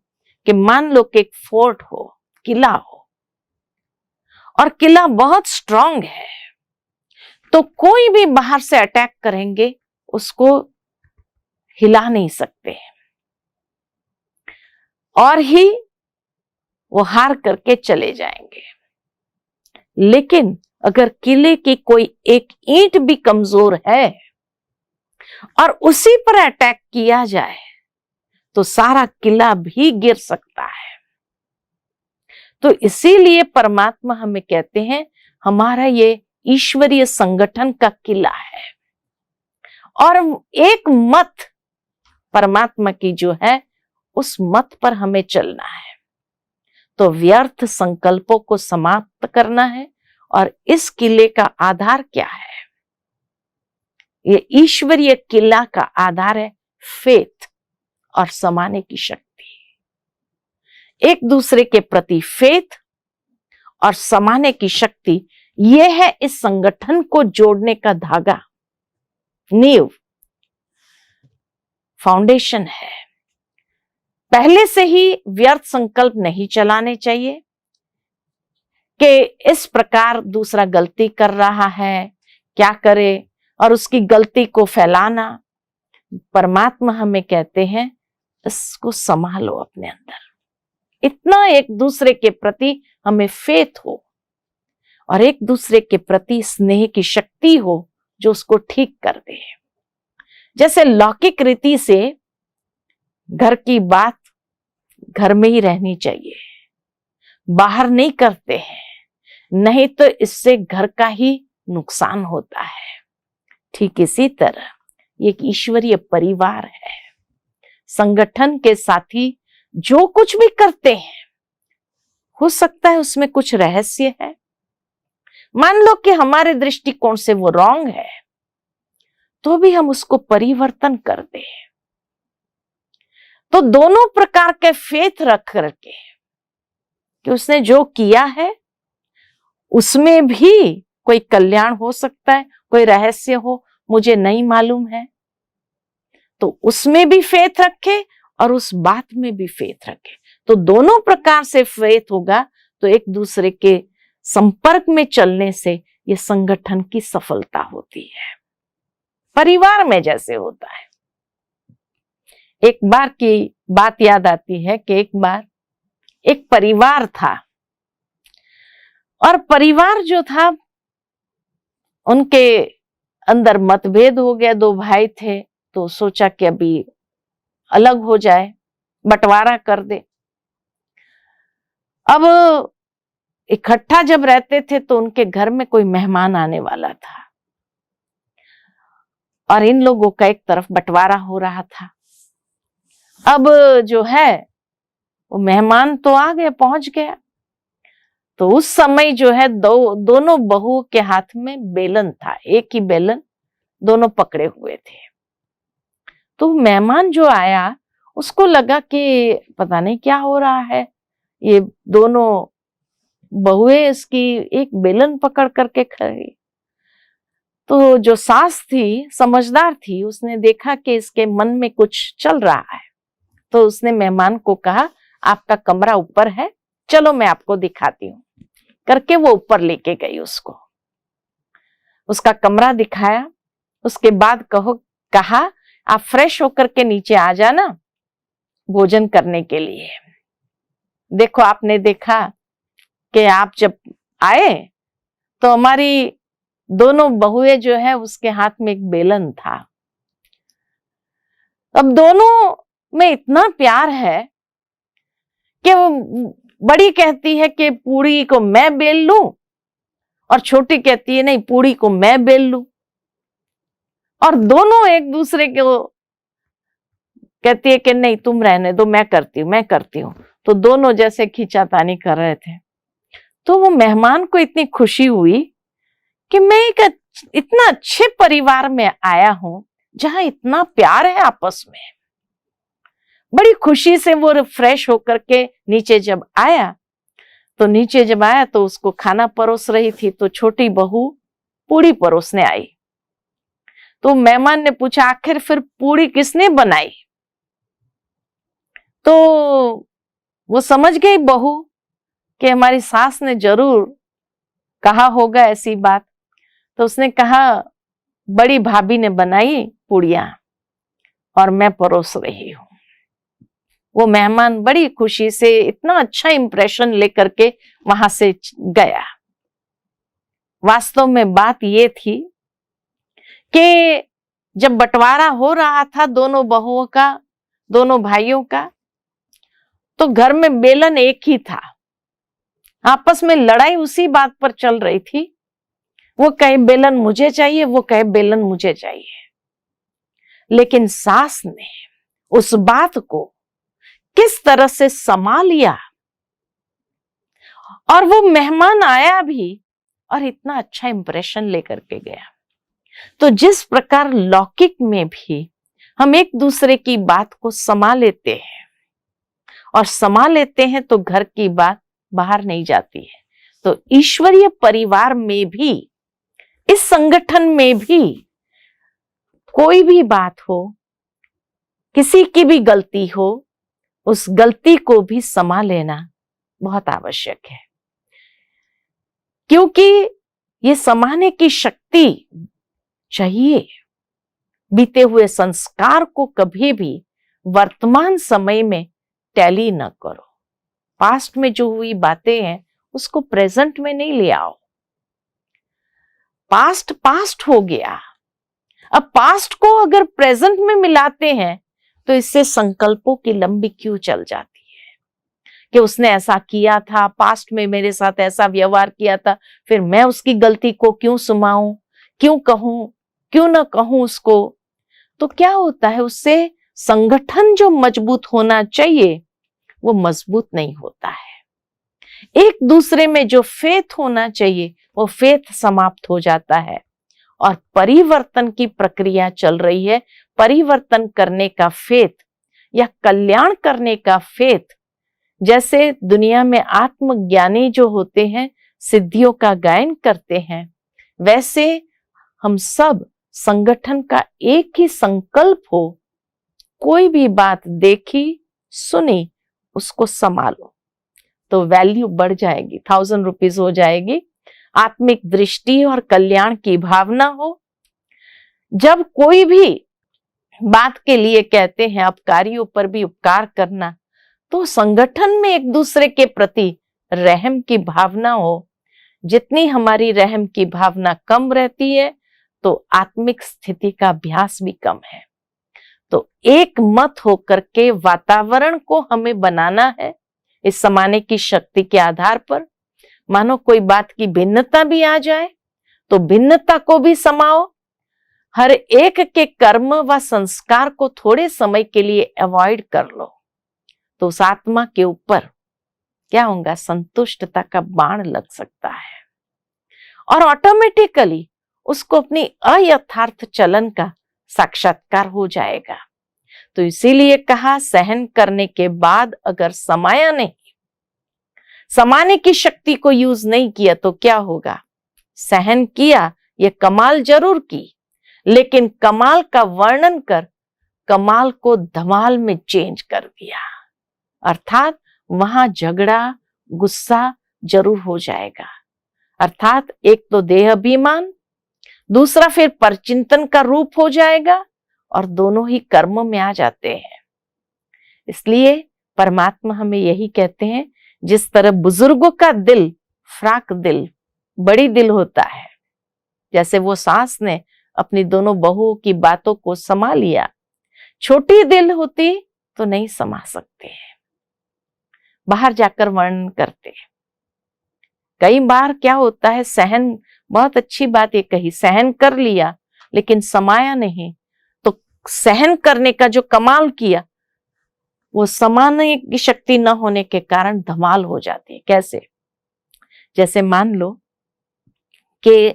कि मान लो कि एक फोर्ट हो, किला हो, और किला बहुत स्ट्रांग है, तो कोई भी बाहर से अटैक करेंगे उसको हिला नहीं सकते, और ही वो हार करके चले जाएंगे। लेकिन अगर किले की कोई एक ईंट भी कमजोर है और उसी पर अटैक किया जाए, तो सारा किला भी गिर सकता है। तो इसीलिए परमात्मा हमें कहते हैं हमारा ये ईश्वरीय संगठन का किला है, और एक मत परमात्मा की जो है, उस मत पर हमें चलना है। तो व्यर्थ संकल्पों को समाप्त करना है, और इस किले का आधार क्या है? ये ईश्वरीय किला का आधार है फेथ और समाने की शक्ति। एक दूसरे के प्रति फेथ और समाने की शक्ति, यह है इस संगठन को जोड़ने का धागा, नींव, फाउंडेशन है। पहले से ही व्यर्थ संकल्प नहीं चलाने चाहिए कि इस प्रकार दूसरा गलती कर रहा है, क्या करे, और उसकी गलती को फैलाना। परमात्मा हमें कहते हैं इसको संभालो अपने अंदर, इतना एक दूसरे के प्रति हमें फेथ हो और एक दूसरे के प्रति स्नेह की शक्ति हो, जो उसको ठीक कर दे। जैसे लौकिक रीति से घर की बात घर में ही रहनी चाहिए, बाहर नहीं करते हैं, नहीं तो इससे घर का ही नुकसान होता है। ठीक इसी तरह एक ईश्वरीय परिवार है, संगठन के साथी जो कुछ भी करते हैं, हो सकता है उसमें कुछ रहस्य है। मान लो कि हमारे दृष्टिकोण से वो रॉन्ग है, तो भी हम उसको परिवर्तन कर दें। तो दोनों प्रकार के फेथ रख करके कि उसने जो किया है उसमें भी कोई कल्याण हो सकता है, कोई रहस्य हो, मुझे नहीं मालूम है, तो उसमें भी फेथ रखे और उस बात में भी फेथ रखे। तो दोनों प्रकार से फेथ होगा तो एक दूसरे के संपर्क में चलने से ये संगठन की सफलता होती है। परिवार में जैसे होता है, एक बार की बात याद आती है कि एक बार एक परिवार था और परिवार जो था उनके अंदर मतभेद हो गया। दो भाई थे तो सोचा कि अभी अलग हो जाए, बंटवारा कर दे। अब इकट्ठा जब रहते थे तो उनके घर में कोई मेहमान आने वाला था और इन लोगों का एक तरफ बंटवारा हो रहा था। अब जो है वो मेहमान तो आ गया, पहुंच गया, तो उस समय जो है दोनों बहुओं के हाथ में बेलन था, एक ही बेलन दोनों पकड़े हुए थे। तो मेहमान जो आया उसको लगा कि पता नहीं क्या हो रहा है, ये दोनों बहुएं इसकी एक बेलन पकड़ करके खड़ी। तो जो सास थी, समझदार थी, उसने देखा कि इसके मन में कुछ चल रहा है, तो उसने मेहमान को कहा आपका कमरा ऊपर है, चलो मैं आपको दिखाती हूँ, करके वो ऊपर लेके गई उसको, उसका कमरा दिखाया। उसके बाद कहा आप फ्रेश होकर के नीचे आ जाना भोजन करने के लिए। देखो आपने देखा कि आप जब आए तो हमारी दोनों बहुएं जो है उसके हाथ में एक बेलन था। अब दोनों में इतना प्यार है कि वो बड़ी कहती है कि पूड़ी को मैं बेल लूं और छोटी कहती है नहीं पूड़ी को मैं बेल लूं, और दोनों एक दूसरे को कहती है कि नहीं तुम रहने दो, मैं करती हूं। तो दोनों जैसे खींचातानी कर रहे थे। तो वो मेहमान को इतनी खुशी हुई कि मैं एक इतना अच्छे परिवार में आया हूं जहां इतना प्यार है आपस में। बड़ी खुशी से वो फ्रेश होकर के नीचे जब आया तो उसको खाना परोस रही थी, तो छोटी बहू पूड़ी परोसने आई। तो मेहमान ने पूछा आखिर फिर पूड़ी किसने बनाई? तो वो समझ गई बहू कि हमारी सास ने जरूर कहा होगा ऐसी बात। तो उसने कहा बड़ी भाभी ने बनाई पूड़ियां और मैं परोस रही हूं। वो मेहमान बड़ी खुशी से इतना अच्छा इंप्रेशन लेकर के वहां से गया। वास्तव में बात ये थी कि जब बंटवारा हो रहा था दोनों बहुओं का, दोनों भाइयों का, तो घर में बेलन एक ही था। आपस में लड़ाई उसी बात पर चल रही थी। वो कहे बेलन मुझे चाहिए, वो कहे बेलन मुझे चाहिए। लेकिन सास ने उस बात को किस तरह से संभाल लिया, और वो मेहमान आया भी और इतना अच्छा इंप्रेशन लेकर के गया। तो जिस प्रकार लौकिक में भी हम एक दूसरे की बात को संभाल लेते हैं और संभाल लेते हैं तो घर की बात बाहर नहीं जाती है। तो ईश्वरीय परिवार में भी, इस संगठन में भी कोई भी बात हो, किसी की भी गलती हो, उस गलती को भी संभाल लेना बहुत आवश्यक है, क्योंकि ये संभालने की शक्ति चाहिए। बीते हुए संस्कार को कभी भी वर्तमान समय में टैली न करो। पास्ट में जो हुई बातें हैं उसको प्रेजेंट में नहीं ले आओ। पास्ट हो गया, अब पास्ट को अगर प्रेजेंट में मिलाते हैं तो इससे संकल्पों की लंबी क्यों चल जाती है कि उसने ऐसा किया था, पास्ट में मेरे साथ ऐसा व्यवहार किया था, फिर मैं उसकी गलती को क्यों सुनाऊं, क्यों कहूं, क्यों ना कहूं उसको। तो क्या होता है, उससे संगठन जो मजबूत होना चाहिए वो मजबूत नहीं होता है। एक दूसरे में जो फेथ होना चाहिए वो फेथ समाप्त हो जाता है और परिवर्तन की प्रक्रिया चल रही है। परिवर्तन करने का फेथ या कल्याण करने का फेथ, जैसे दुनिया में आत्मज्ञानी जो होते हैं सिद्धियों का गायन करते हैं, वैसे हम सब संगठन का एक ही संकल्प हो, कोई भी बात देखी सुनी उसको संभालो तो वैल्यू बढ़ जाएगी, 1000 रुपीज हो जाएगी। आत्मिक दृष्टि और कल्याण की भावना हो। जब कोई भी बात के लिए कहते हैं अपकारियों पर भी उपकार करना, तो संगठन में एक दूसरे के प्रति रहम की भावना हो। जितनी हमारी रहम की भावना कम रहती है तो आत्मिक स्थिति का अभ्यास भी कम है। तो एक मत होकर के वातावरण को हमें बनाना है इस समाने की शक्ति के आधार पर। मानो कोई बात की भिन्नता भी आ जाए तो भिन्नता को भी समाओ। हर एक के कर्म व संस्कार को थोड़े समय के लिए अवॉइड कर लो तो उस आत्मा के ऊपर क्या होगा, संतुष्टता का बाण लग सकता है और ऑटोमेटिकली उसको अपनी अयथार्थ चलन का साक्षात्कार हो जाएगा। तो इसीलिए कहा, सहन करने के बाद अगर समाया नहीं, समाने की शक्ति को यूज नहीं किया तो क्या होगा। सहन किया, ये कमाल जरूर की, लेकिन कमाल का वर्णन कर कमाल को धमाल में चेंज कर दिया। अर्थात वहां झगड़ा गुस्सा जरूर हो जाएगा। अर्थात एक तो देह अभिमान, दूसरा फिर परचिंतन का रूप हो जाएगा और दोनों ही कर्म में आ जाते हैं। इसलिए परमात्मा हमें यही कहते हैं, जिस तरह बुजुर्गों का दिल फ्राक दिल बड़ी दिल होता है, जैसे वो सास ने अपनी दोनों बहुओं की बातों को समा लिया, छोटी दिल होती तो नहीं समा सकते हैं, बाहर जाकर वर्णन करते। कई बार क्या होता है, सहन, बहुत अच्छी बात ये कही, सहन कर लिया लेकिन समाया नहीं, तो सहन करने का जो कमाल किया वो समाने की शक्ति न होने के कारण धमाल हो जाती है। कैसे? जैसे मान लो कि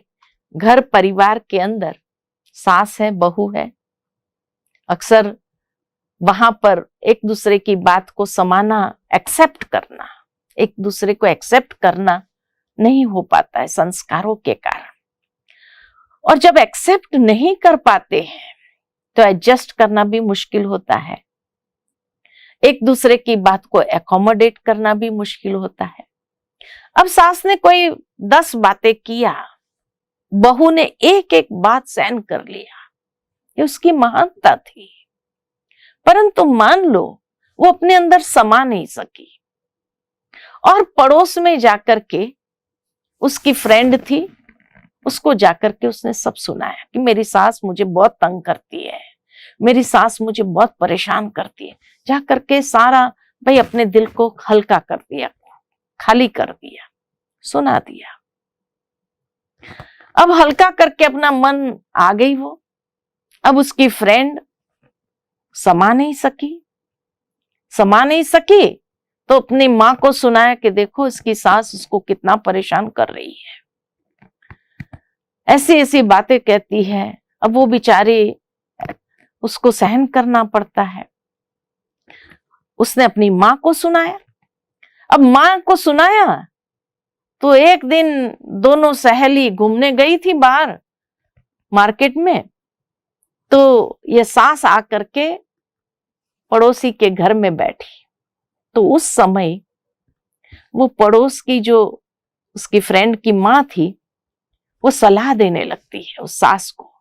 घर परिवार के अंदर सास है, बहू है, अक्सर वहां पर एक दूसरे की बात को समाना, एक्सेप्ट करना, एक दूसरे को एक्सेप्ट करना नहीं हो पाता है संस्कारों के कारण। और जब एक्सेप्ट नहीं कर पाते हैं तो एडजस्ट करना भी मुश्किल होता है, एक दूसरे की बात को एकोमोडेट करना भी मुश्किल होता है। अब सास ने कोई 10 बातें किया, बहू ने एक एक बात सहन कर लिया, ये उसकी महानता थी। परंतु मान लो वो अपने अंदर समा नहीं सकी और पड़ोस में जाकर के उसकी फ्रेंड थी, उसको जाकर के उसने सब सुनाया कि मेरी सास मुझे बहुत तंग करती है, मेरी सास मुझे बहुत परेशान करती है। जाकर के सारा भाई अपने दिल को हल्का कर दिया, खाली कर दिया, सुना दिया। अब हल्का करके अपना मन आ गई वो। अब उसकी फ्रेंड समा नहीं सकी तो अपनी मां को सुनाया कि देखो इसकी सास उसको कितना परेशान कर रही है, ऐसी ऐसी बातें कहती है। अब वो बेचारी, उसको सहन करना पड़ता है। उसने अपनी मां को सुनाया। अब मां को सुनाया तो एक दिन दोनों सहेली घूमने गई थी बाहर मार्केट में, तो ये सास आकर के पड़ोसी के घर में बैठी। तो उस समय वो पड़ोस की जो उसकी फ्रेंड की मां थी वो सलाह देने लगती है उस सास को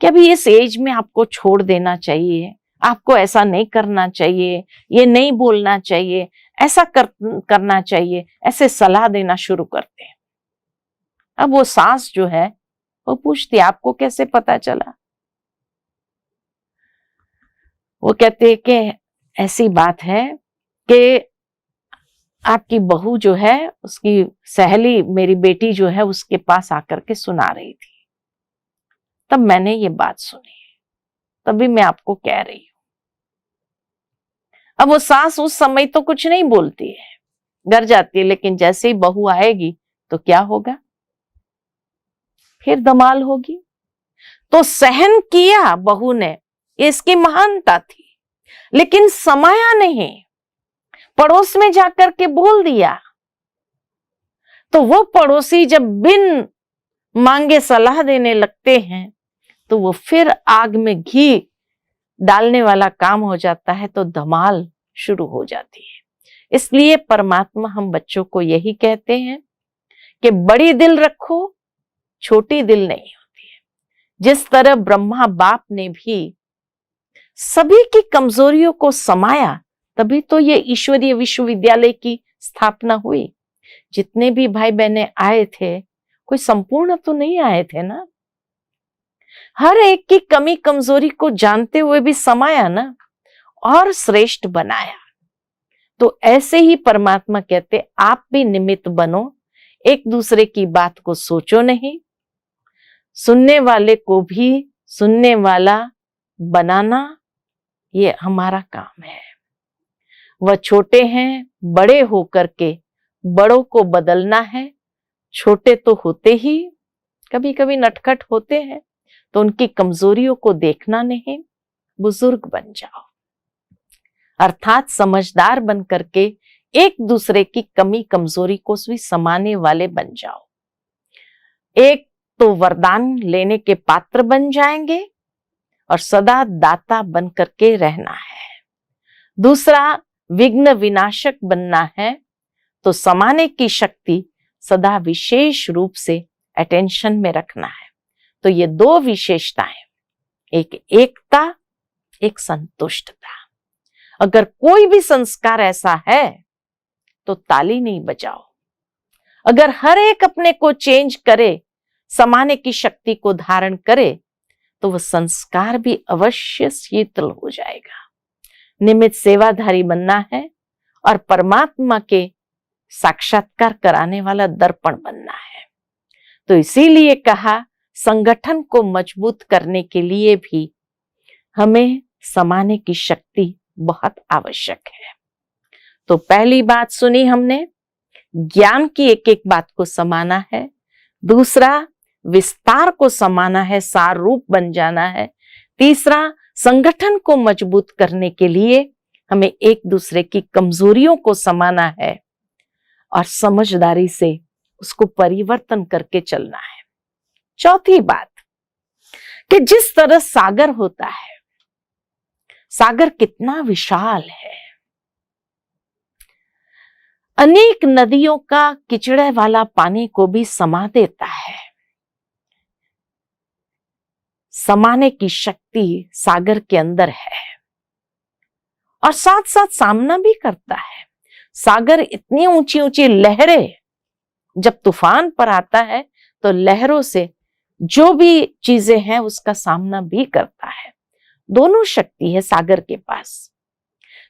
कि अभी इस एज में आपको छोड़ देना चाहिए, आपको ऐसा नहीं करना चाहिए, ये नहीं बोलना चाहिए, ऐसा करना चाहिए, ऐसे सलाह देना शुरू करते हैं। अब वो सास जो है वो पूछती आपको कैसे पता चला? वो कहते हैं कि ऐसी बात है कि आपकी बहू जो है, उसकी सहेली मेरी बेटी जो है उसके पास आकर के सुना रही थी, तब मैंने ये बात सुनी, तभी मैं आपको कह रही हूं। अब वो सास उस समय तो कुछ नहीं बोलती है, घर जाती है, लेकिन जैसे ही बहू आएगी तो क्या होगा, फिर धमाल होगी। तो सहन किया बहू ने, इसकी महानता थी, लेकिन समाया नहीं, पड़ोस में जाकर के बोल दिया। तो वो पड़ोसी जब बिन मांगे सलाह देने लगते हैं तो वो फिर आग में घी डालने वाला काम हो जाता है, तो धमाल शुरू हो जाती है। इसलिए परमात्मा हम बच्चों को यही कहते हैं कि बड़ी दिल रखो, छोटी दिल नहीं होती है। जिस तरह ब्रह्मा बाप ने भी सभी की कमजोरियों को समाया, तभी तो ये ईश्वरीय विश्वविद्यालय की स्थापना हुई। जितने भी भाई बहने आए थे, कोई संपूर्ण तो नहीं आए थे ना, हर एक की कमी कमजोरी को जानते हुए भी समाया ना, और श्रेष्ठ बनाया। तो ऐसे ही परमात्मा कहते, आप भी निमित्त बनो, एक दूसरे की बात को सोचो नहीं, सुनने वाले को भी सुनने वाला बनाना, ये हमारा काम है। वह छोटे हैं, बड़े होकर के बड़ों को बदलना है। छोटे तो होते ही कभी कभी नटखट होते हैं, तो उनकी कमजोरियों को देखना नहीं, बुजुर्ग बन जाओ, अर्थात समझदार बन करके एक दूसरे की कमी कमजोरी को भी समाने वाले बन जाओ। एक तो वरदान लेने के पात्र बन जाएंगे और सदा दाता बन करके रहना है। दूसरा, विघ्न विनाशक बनना है, तो समाने की शक्ति सदा विशेष रूप से अटेंशन में रखना है। तो ये दो विशेषताएं, एक एकता, एक संतुष्टता। अगर कोई भी संस्कार ऐसा है तो ताली नहीं बजाओ। अगर हर एक अपने को चेंज करे, समाने की शक्ति को धारण करे, तो वह संस्कार भी अवश्य शीतल हो जाएगा। निमित्त सेवाधारी बनना है और परमात्मा के साक्षात्कार कराने वाला दर्पण बनना है। तो इसीलिए कहा, संगठन को मजबूत करने के लिए भी हमें समाने की शक्ति बहुत आवश्यक है। तो पहली बात सुनी हमने, ज्ञान की एक एक बात को समाना है। दूसरा, विस्तार को समाना है, सार रूप बन जाना है। तीसरा, संगठन को मजबूत करने के लिए हमें एक दूसरे की कमजोरियों को समाना है और समझदारी से उसको परिवर्तन करके चलना है। चौथी बात कि जिस तरह सागर होता है, सागर कितना विशाल है, अनेक नदियों का किचड़े वाला पानी को भी समा देता है। समाने की शक्ति सागर के अंदर है और साथ साथ सामना भी करता है। सागर इतनी ऊंची ऊंची लहरें, जब तूफान पर आता है तो लहरों से जो भी चीजें हैं उसका सामना भी करता है। दोनों शक्ति है सागर के पास,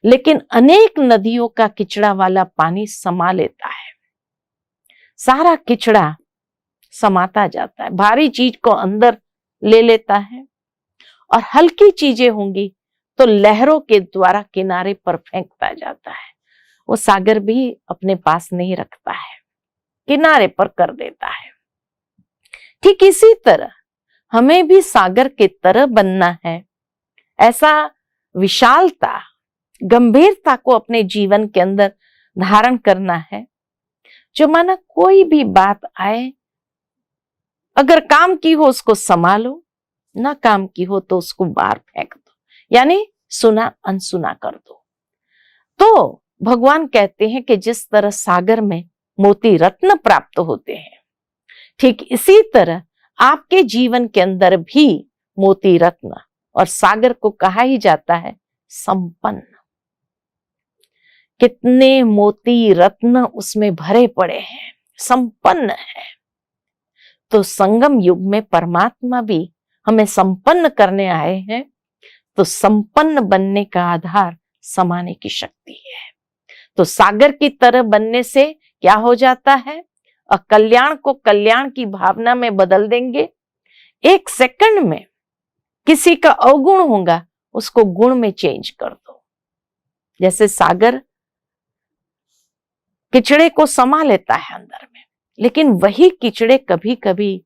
लेकिन अनेक नदियों का किचड़ा वाला पानी समा लेता है। सारा किचड़ा समाता जाता है, भारी चीज को अंदर ले लेता है और हल्की चीजें होंगी तो लहरों के द्वारा किनारे पर फेंकता जाता है। वो सागर भी अपने पास नहीं रखता है, किनारे पर कर देता है। ठीक इसी तरह हमें भी सागर की तरह बनना है। ऐसा विशालता, गंभीरता को अपने जीवन के अंदर धारण करना है, जो माना कोई भी बात आए, अगर काम की हो उसको संभालो, ना काम की हो तो उसको बाहर फेंक दो, यानी सुना अनसुना कर दो। तो भगवान कहते हैं कि जिस तरह सागर में मोती रत्न प्राप्त होते हैं, ठीक इसी तरह आपके जीवन के अंदर भी मोती रत्न, और सागर को कहा ही जाता है संपन्न। कितने मोती रत्न उसमें भरे पड़े हैं, संपन्न है। तो संगम युग में परमात्मा भी हमें संपन्न करने आए हैं, तो संपन्न बनने का आधार समाने की शक्ति है। तो सागर की तरह बनने से क्या हो जाता है? अकल्याण को कल्याण की भावना में बदल देंगे। एक सेकंड में किसी का अवगुण होगा, उसको गुण में चेंज कर दो। जैसे सागर किचड़े को समा लेता है अंदर में, लेकिन वही किचड़े कभी कभी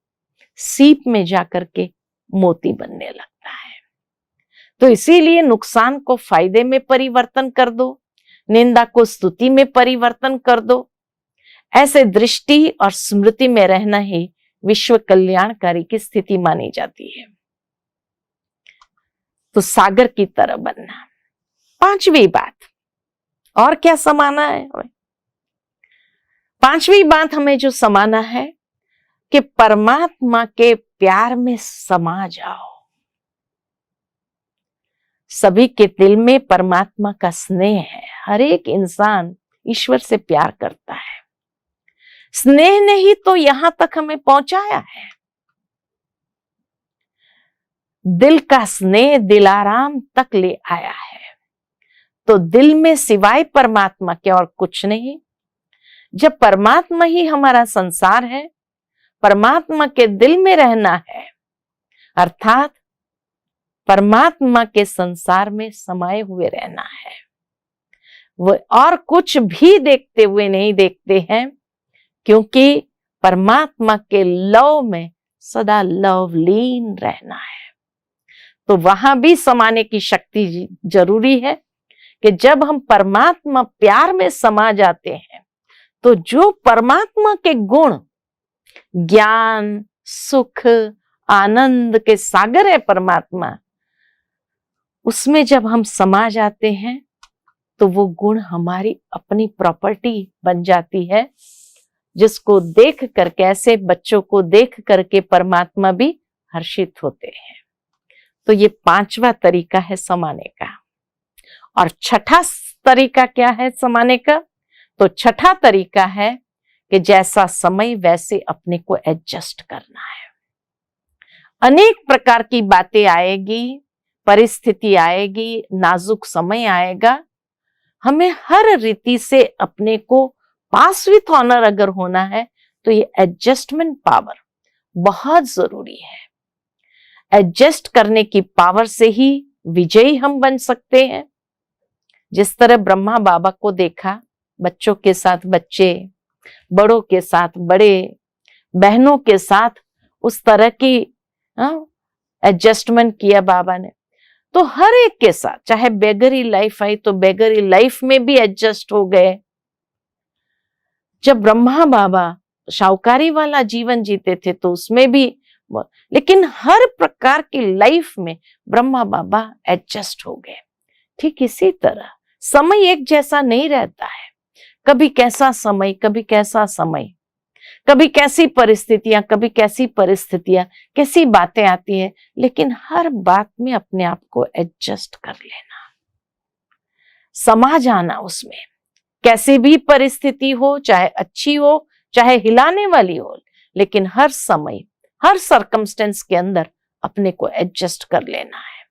सीप में जाकर के मोती बनने लगता है। तो इसीलिए नुकसान को फायदे में परिवर्तन कर दो, निंदा को स्तुति में परिवर्तन कर दो। ऐसे दृष्टि और स्मृति में रहना ही विश्व कल्याणकारी की स्थिति मानी जाती है। तो सागर की तरह बनना। पांचवी बात, और क्या समाना है? पांचवी बात हमें जो समाना है कि परमात्मा के प्यार में समा जाओ। सभी के दिल में परमात्मा का स्नेह है। हर एक इंसान ईश्वर से प्यार करता है। स्नेह ने ही तो यहां तक हमें पहुंचाया है। दिल का स्नेह दिलाराम तक ले आया है। तो दिल में सिवाय परमात्मा के और कुछ नहीं। जब परमात्मा ही हमारा संसार है, परमात्मा के दिल में रहना है, अर्थात परमात्मा के संसार में समाये हुए रहना है। वो और कुछ भी देखते हुए नहीं देखते हैं, क्योंकि परमात्मा के लव में सदा लवलीन रहना है। तो वहां भी समाने की शक्ति जरूरी है कि जब हम परमात्मा प्यार में समा जाते हैं, तो जो परमात्मा के गुण, ज्ञान, सुख, आनंद के सागर है परमात्मा, उसमें जब हम समा जाते हैं तो वो गुण हमारी अपनी प्रॉपर्टी बन जाती है, जिसको देख करके, ऐसे बच्चों को देख करके परमात्मा भी हर्षित होते हैं। तो ये पांचवा तरीका है समाने का। और छठा तरीका क्या है समाने का? तो छठा तरीका है कि जैसा समय वैसे अपने को एडजस्ट करना है। अनेक प्रकार की बातें आएगी, परिस्थिति आएगी, नाजुक समय आएगा। हमें हर रीति से अपने को पास विथ ऑनर अगर होना है, तो ये एडजस्टमेंट पावर बहुत जरूरी है। एडजस्ट करने की पावर से ही विजयी हम बन सकते हैं। जिस तरह ब्रह्मा बाबा को देखा, बच्चों के साथ बच्चे, बड़ों के साथ बड़े, बहनों के साथ उस तरह की एडजस्टमेंट किया बाबा ने। तो हर एक के साथ, चाहे बेगरी लाइफ आई तो बेगरी लाइफ में भी एडजस्ट हो गए। जब ब्रह्मा बाबा शाहूकारी वाला जीवन जीते थे तो उसमें भी, लेकिन हर प्रकार की लाइफ में ब्रह्मा बाबा एडजस्ट हो गए। ठीक इसी तरह समय एक जैसा नहीं रहता है। कभी कैसा समय, कभी कैसा समय, कभी कैसी परिस्थितियां, कभी कैसी परिस्थितियां, कैसी बातें आती है, लेकिन हर बात में अपने आप को एडजस्ट कर लेना, समा जाना उसमें। कैसी भी परिस्थिति हो, चाहे अच्छी हो, चाहे हिलाने वाली हो, लेकिन हर समय, हर सर्कमस्टेंस के अंदर अपने को एडजस्ट कर लेना है।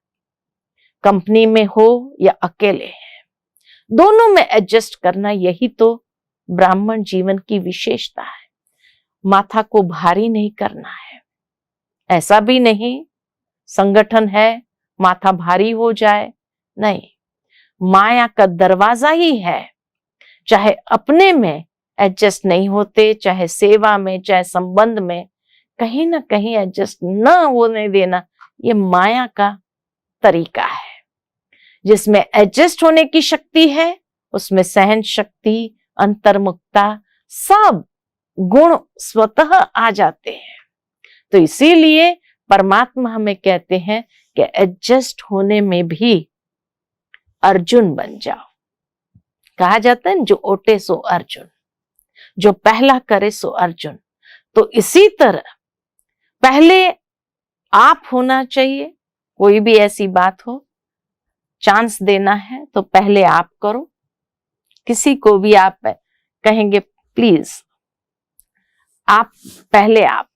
कंपनी में हो या अकेले है, दोनों में एडजस्ट करना, यही तो ब्राह्मण जीवन की विशेषता है। माथा को भारी नहीं करना है। ऐसा भी नहीं संगठन है माथा भारी हो जाए, नहीं, माया का दरवाजा ही है। चाहे अपने में एडजस्ट नहीं होते, चाहे सेवा में, चाहे संबंध में, कहीं ना कहीं एडजस्ट न होने देना, ये माया का तरीका है। जिसमें एडजस्ट होने की शक्ति है, उसमें सहन शक्ति, अंतर्मुखता, सब गुण स्वतः आ जाते हैं। तो इसीलिए परमात्मा हमें कहते हैं कि एडजस्ट होने में भी अर्जुन बन जाओ। कहा जाता है जो ओटे सो अर्जुन, जो पहला करे सो अर्जुन। तो इसी तरह पहले आप होना चाहिए। कोई भी ऐसी बात हो, चांस देना है तो पहले आप करो। किसी को भी आप कहेंगे प्लीज आप, पहले आप,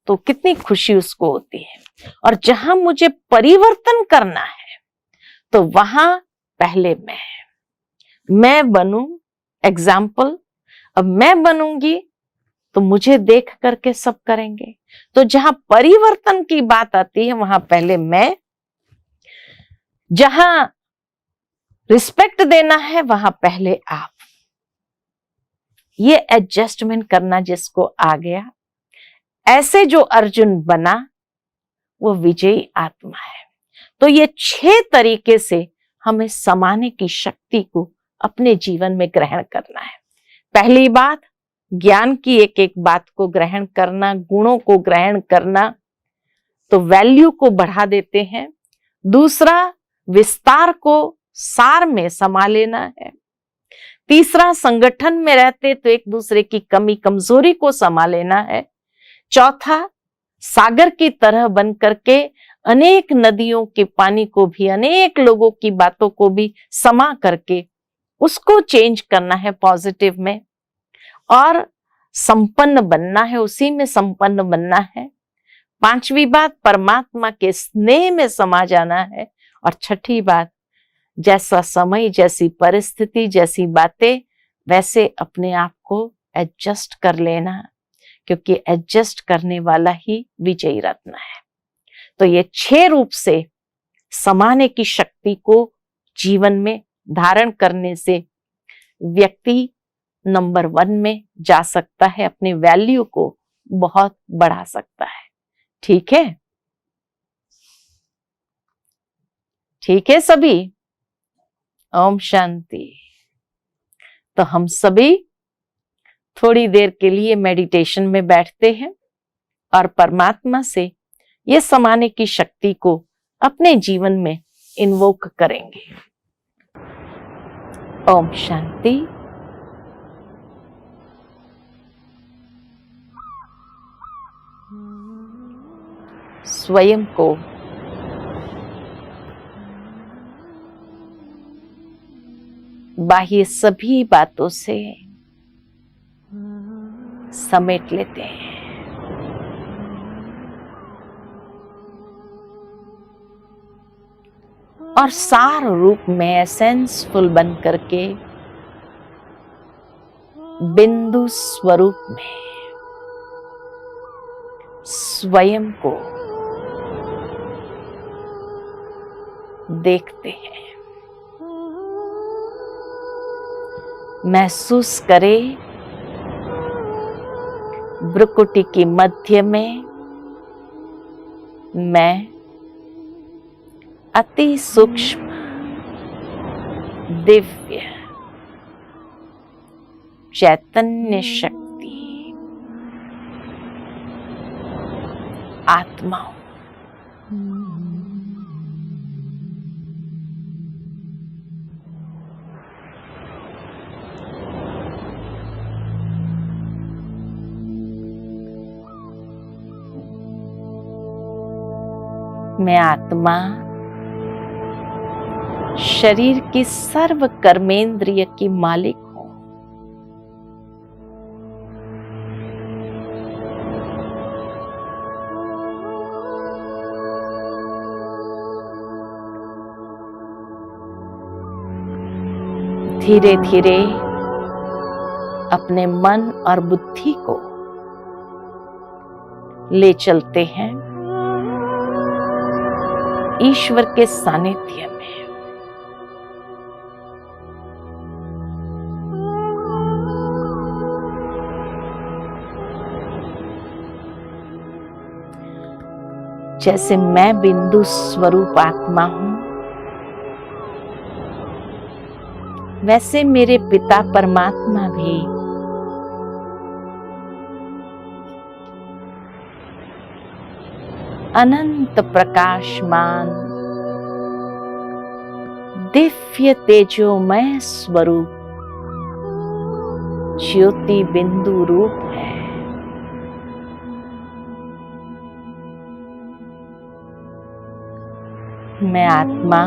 तो कितनी खुशी उसको होती है। और जहां मुझे परिवर्तन करना है, तो वहां पहले मैं बनूं। एग्जाम्पल, अब मैं बनूंगी तो मुझे देख करके सब करेंगे। तो जहां परिवर्तन की बात आती है वहां पहले मैं, जहां रिस्पेक्ट देना है वहां पहले आप। ये एडजस्टमेंट करना जिसको आ गया, ऐसे जो अर्जुन बना वो विजयी आत्मा है। तो ये 6 तरीके से हमें समाने की शक्ति को अपने जीवन में ग्रहण करना है। पहली बात, ज्ञान की एक एक बात को ग्रहण करना, गुणों को ग्रहण करना, तो वैल्यू को बढ़ा देते हैं। दूसरा, विस्तार को सार में समा लेना है। तीसरा, संगठन में रहते तो एक दूसरे की कमी कमजोरी को समा लेना है। चौथा, सागर की तरह बन करके अनेक नदियों के पानी को भी, अनेक लोगों की बातों को भी समा करके उसको चेंज करना है पॉजिटिव में। और संपन्न बनना है, उसी में संपन्न बनना है। पांचवी बात, परमात्मा के स्नेह में समा जाना है। और छठी बात, जैसा समय, जैसी परिस्थिति, जैसी बातें, वैसे अपने आप को एडजस्ट कर लेना, क्योंकि एडजस्ट करने वाला ही विजयी रत्न है। तो ये 6 रूप से समाने की शक्ति को जीवन में धारण करने से व्यक्ति नंबर 1 में जा सकता है, अपनी वैल्यू को बहुत बढ़ा सकता है। ठीक है? ठीक है सभी? ओम शांति। तो हम सभी थोड़ी देर के लिए मेडिटेशन में बैठते हैं और परमात्मा से ये समाने की शक्ति को अपने जीवन में इन्वोक करेंगे। ओम शांति। स्वयं को बाह्य सभी बातों से समेट लेते हैं। और सार रूप में एसेंसफुल बन करके बिंदु स्वरूप में स्वयं को देखते हैं। महसूस करें भ्रुकुटी की मध्य में मैं अति सूक्ष्म दिव्य चैतन्य शक्ति आत्मा हूं। मैं आत्मा शरीर की सर्व कर्मेंद्रिय की मालिक हूं। धीरे धीरे अपने मन और बुद्धि को ले चलते हैं ईश्वर के सानिध्य में। जैसे मैं बिंदु स्वरूप आत्मा हूं, वैसे मेरे पिता परमात्मा भी अनंत प्रकाशमान दिव्य तेजोमय स्वरूप ज्योति बिंदु रूप है। मैं आत्मा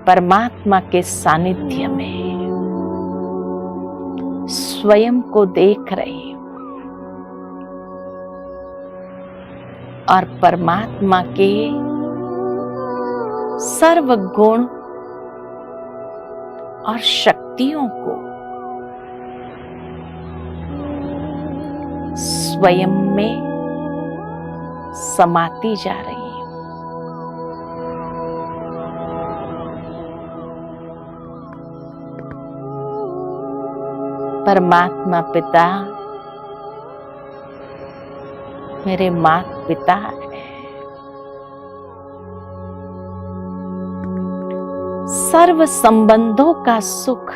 परमात्मा के सानिध्य में स्वयं को देख रही हूं। और परमात्मा के सर्व गुण और शक्तियों को स्वयं में समाती जा रही हूं। परमात्मा पिता मेरे माता पिता है। सर्व संबंधों का सुख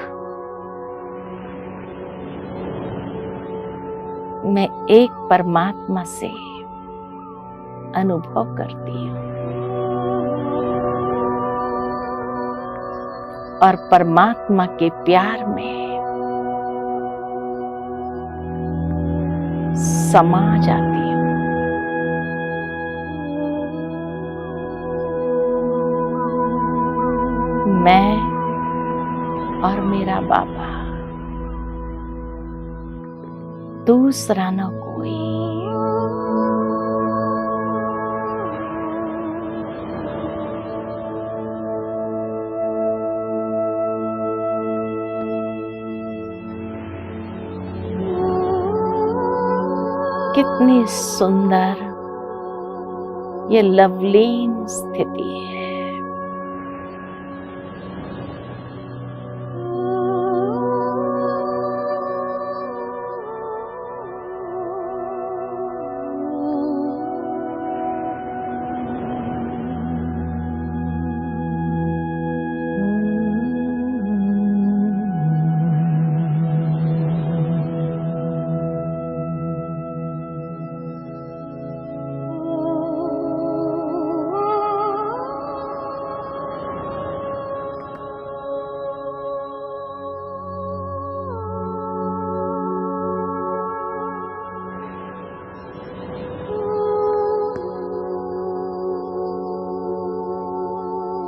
मैं एक परमात्मा से अनुभव करती हूं और परमात्मा के प्यार में समा जाती हूं। मैं और मेरा बाबा, दूसरा न कोई। कितनी सुंदर ये लवलीन स्थिति है।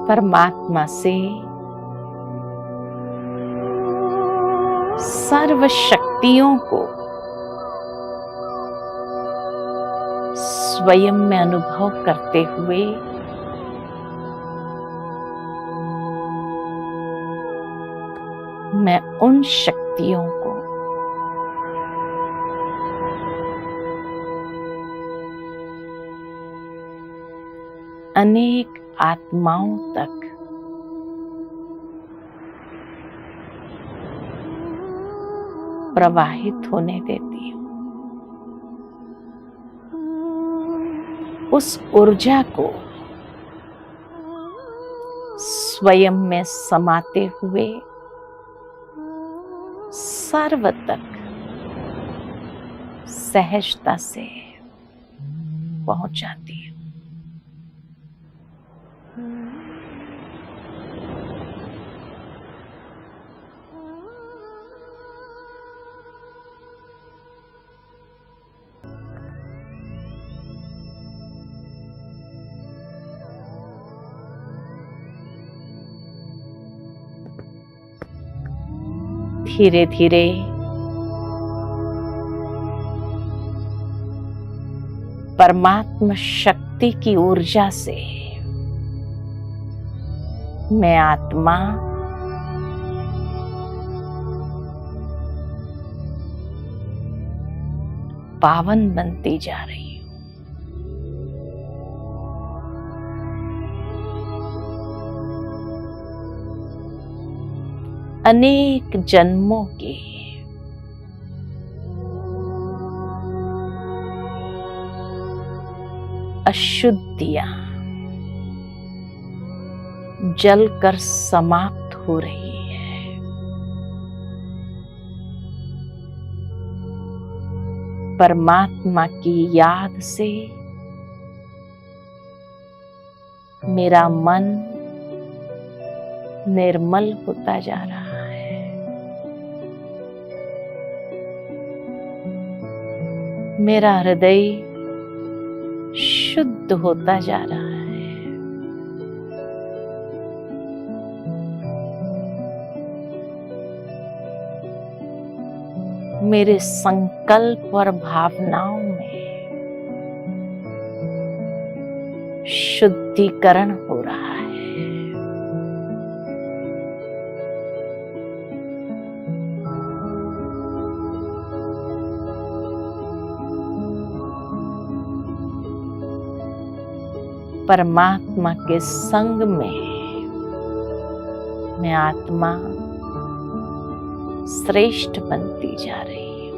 परमात्मा से सर्व शक्तियों को स्वयं में अनुभव करते हुए मैं उन शक्तियों को अनेक आत्माओं तक प्रवाहित होने देती हूं। उस ऊर्जा को स्वयं में समाते हुए सर्व तक सहजता से पहुंचाती हूं। धीरे धीरे परमात्मा शक्ति की ऊर्जा से मैं आत्मा पावन बनती जा रही हूं। अनेक जन्मों की अशुद्धियां जलकर समाप्त हो रही है। परमात्मा की याद से मेरा मन निर्मल होता जा रहा है। मेरा हृदय शुद्ध होता जा रहा है। मेरे संकल्प और भावनाओं में शुद्धिकरण हो रहा है। परमात्मा के संग में मैं आत्मा श्रेष्ठ बनती जा रही हूं।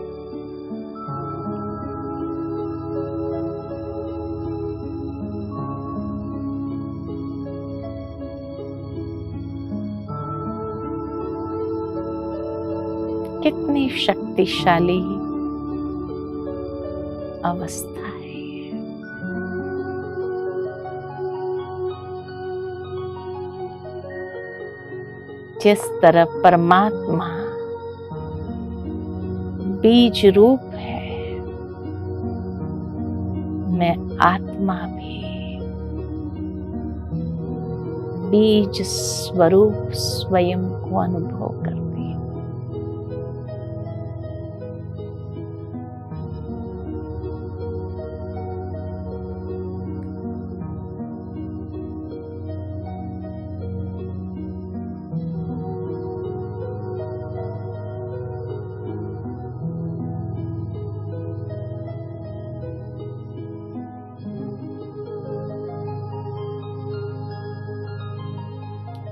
कितनी शक्तिशाली अवस्था है। जिस तरह परमात्मा बीज रूप है, मैं आत्मा भी बीज स्वरूप स्वयं को अनुभव करती हूँ।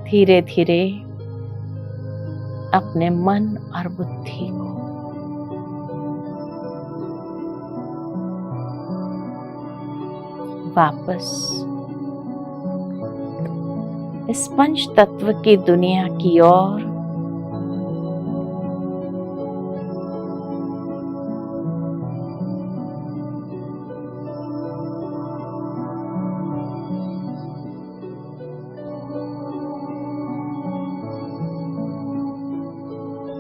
धीरे धीरे अपने मन और बुद्धि को वापस इस पंच तत्व की दुनिया की ओर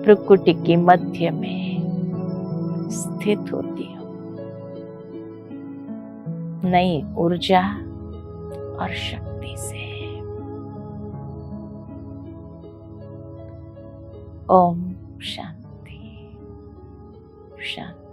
प्रकृति के मध्य में स्थित होती हूँ। नई ऊर्जा और शक्ति से। ओम शांति शांति।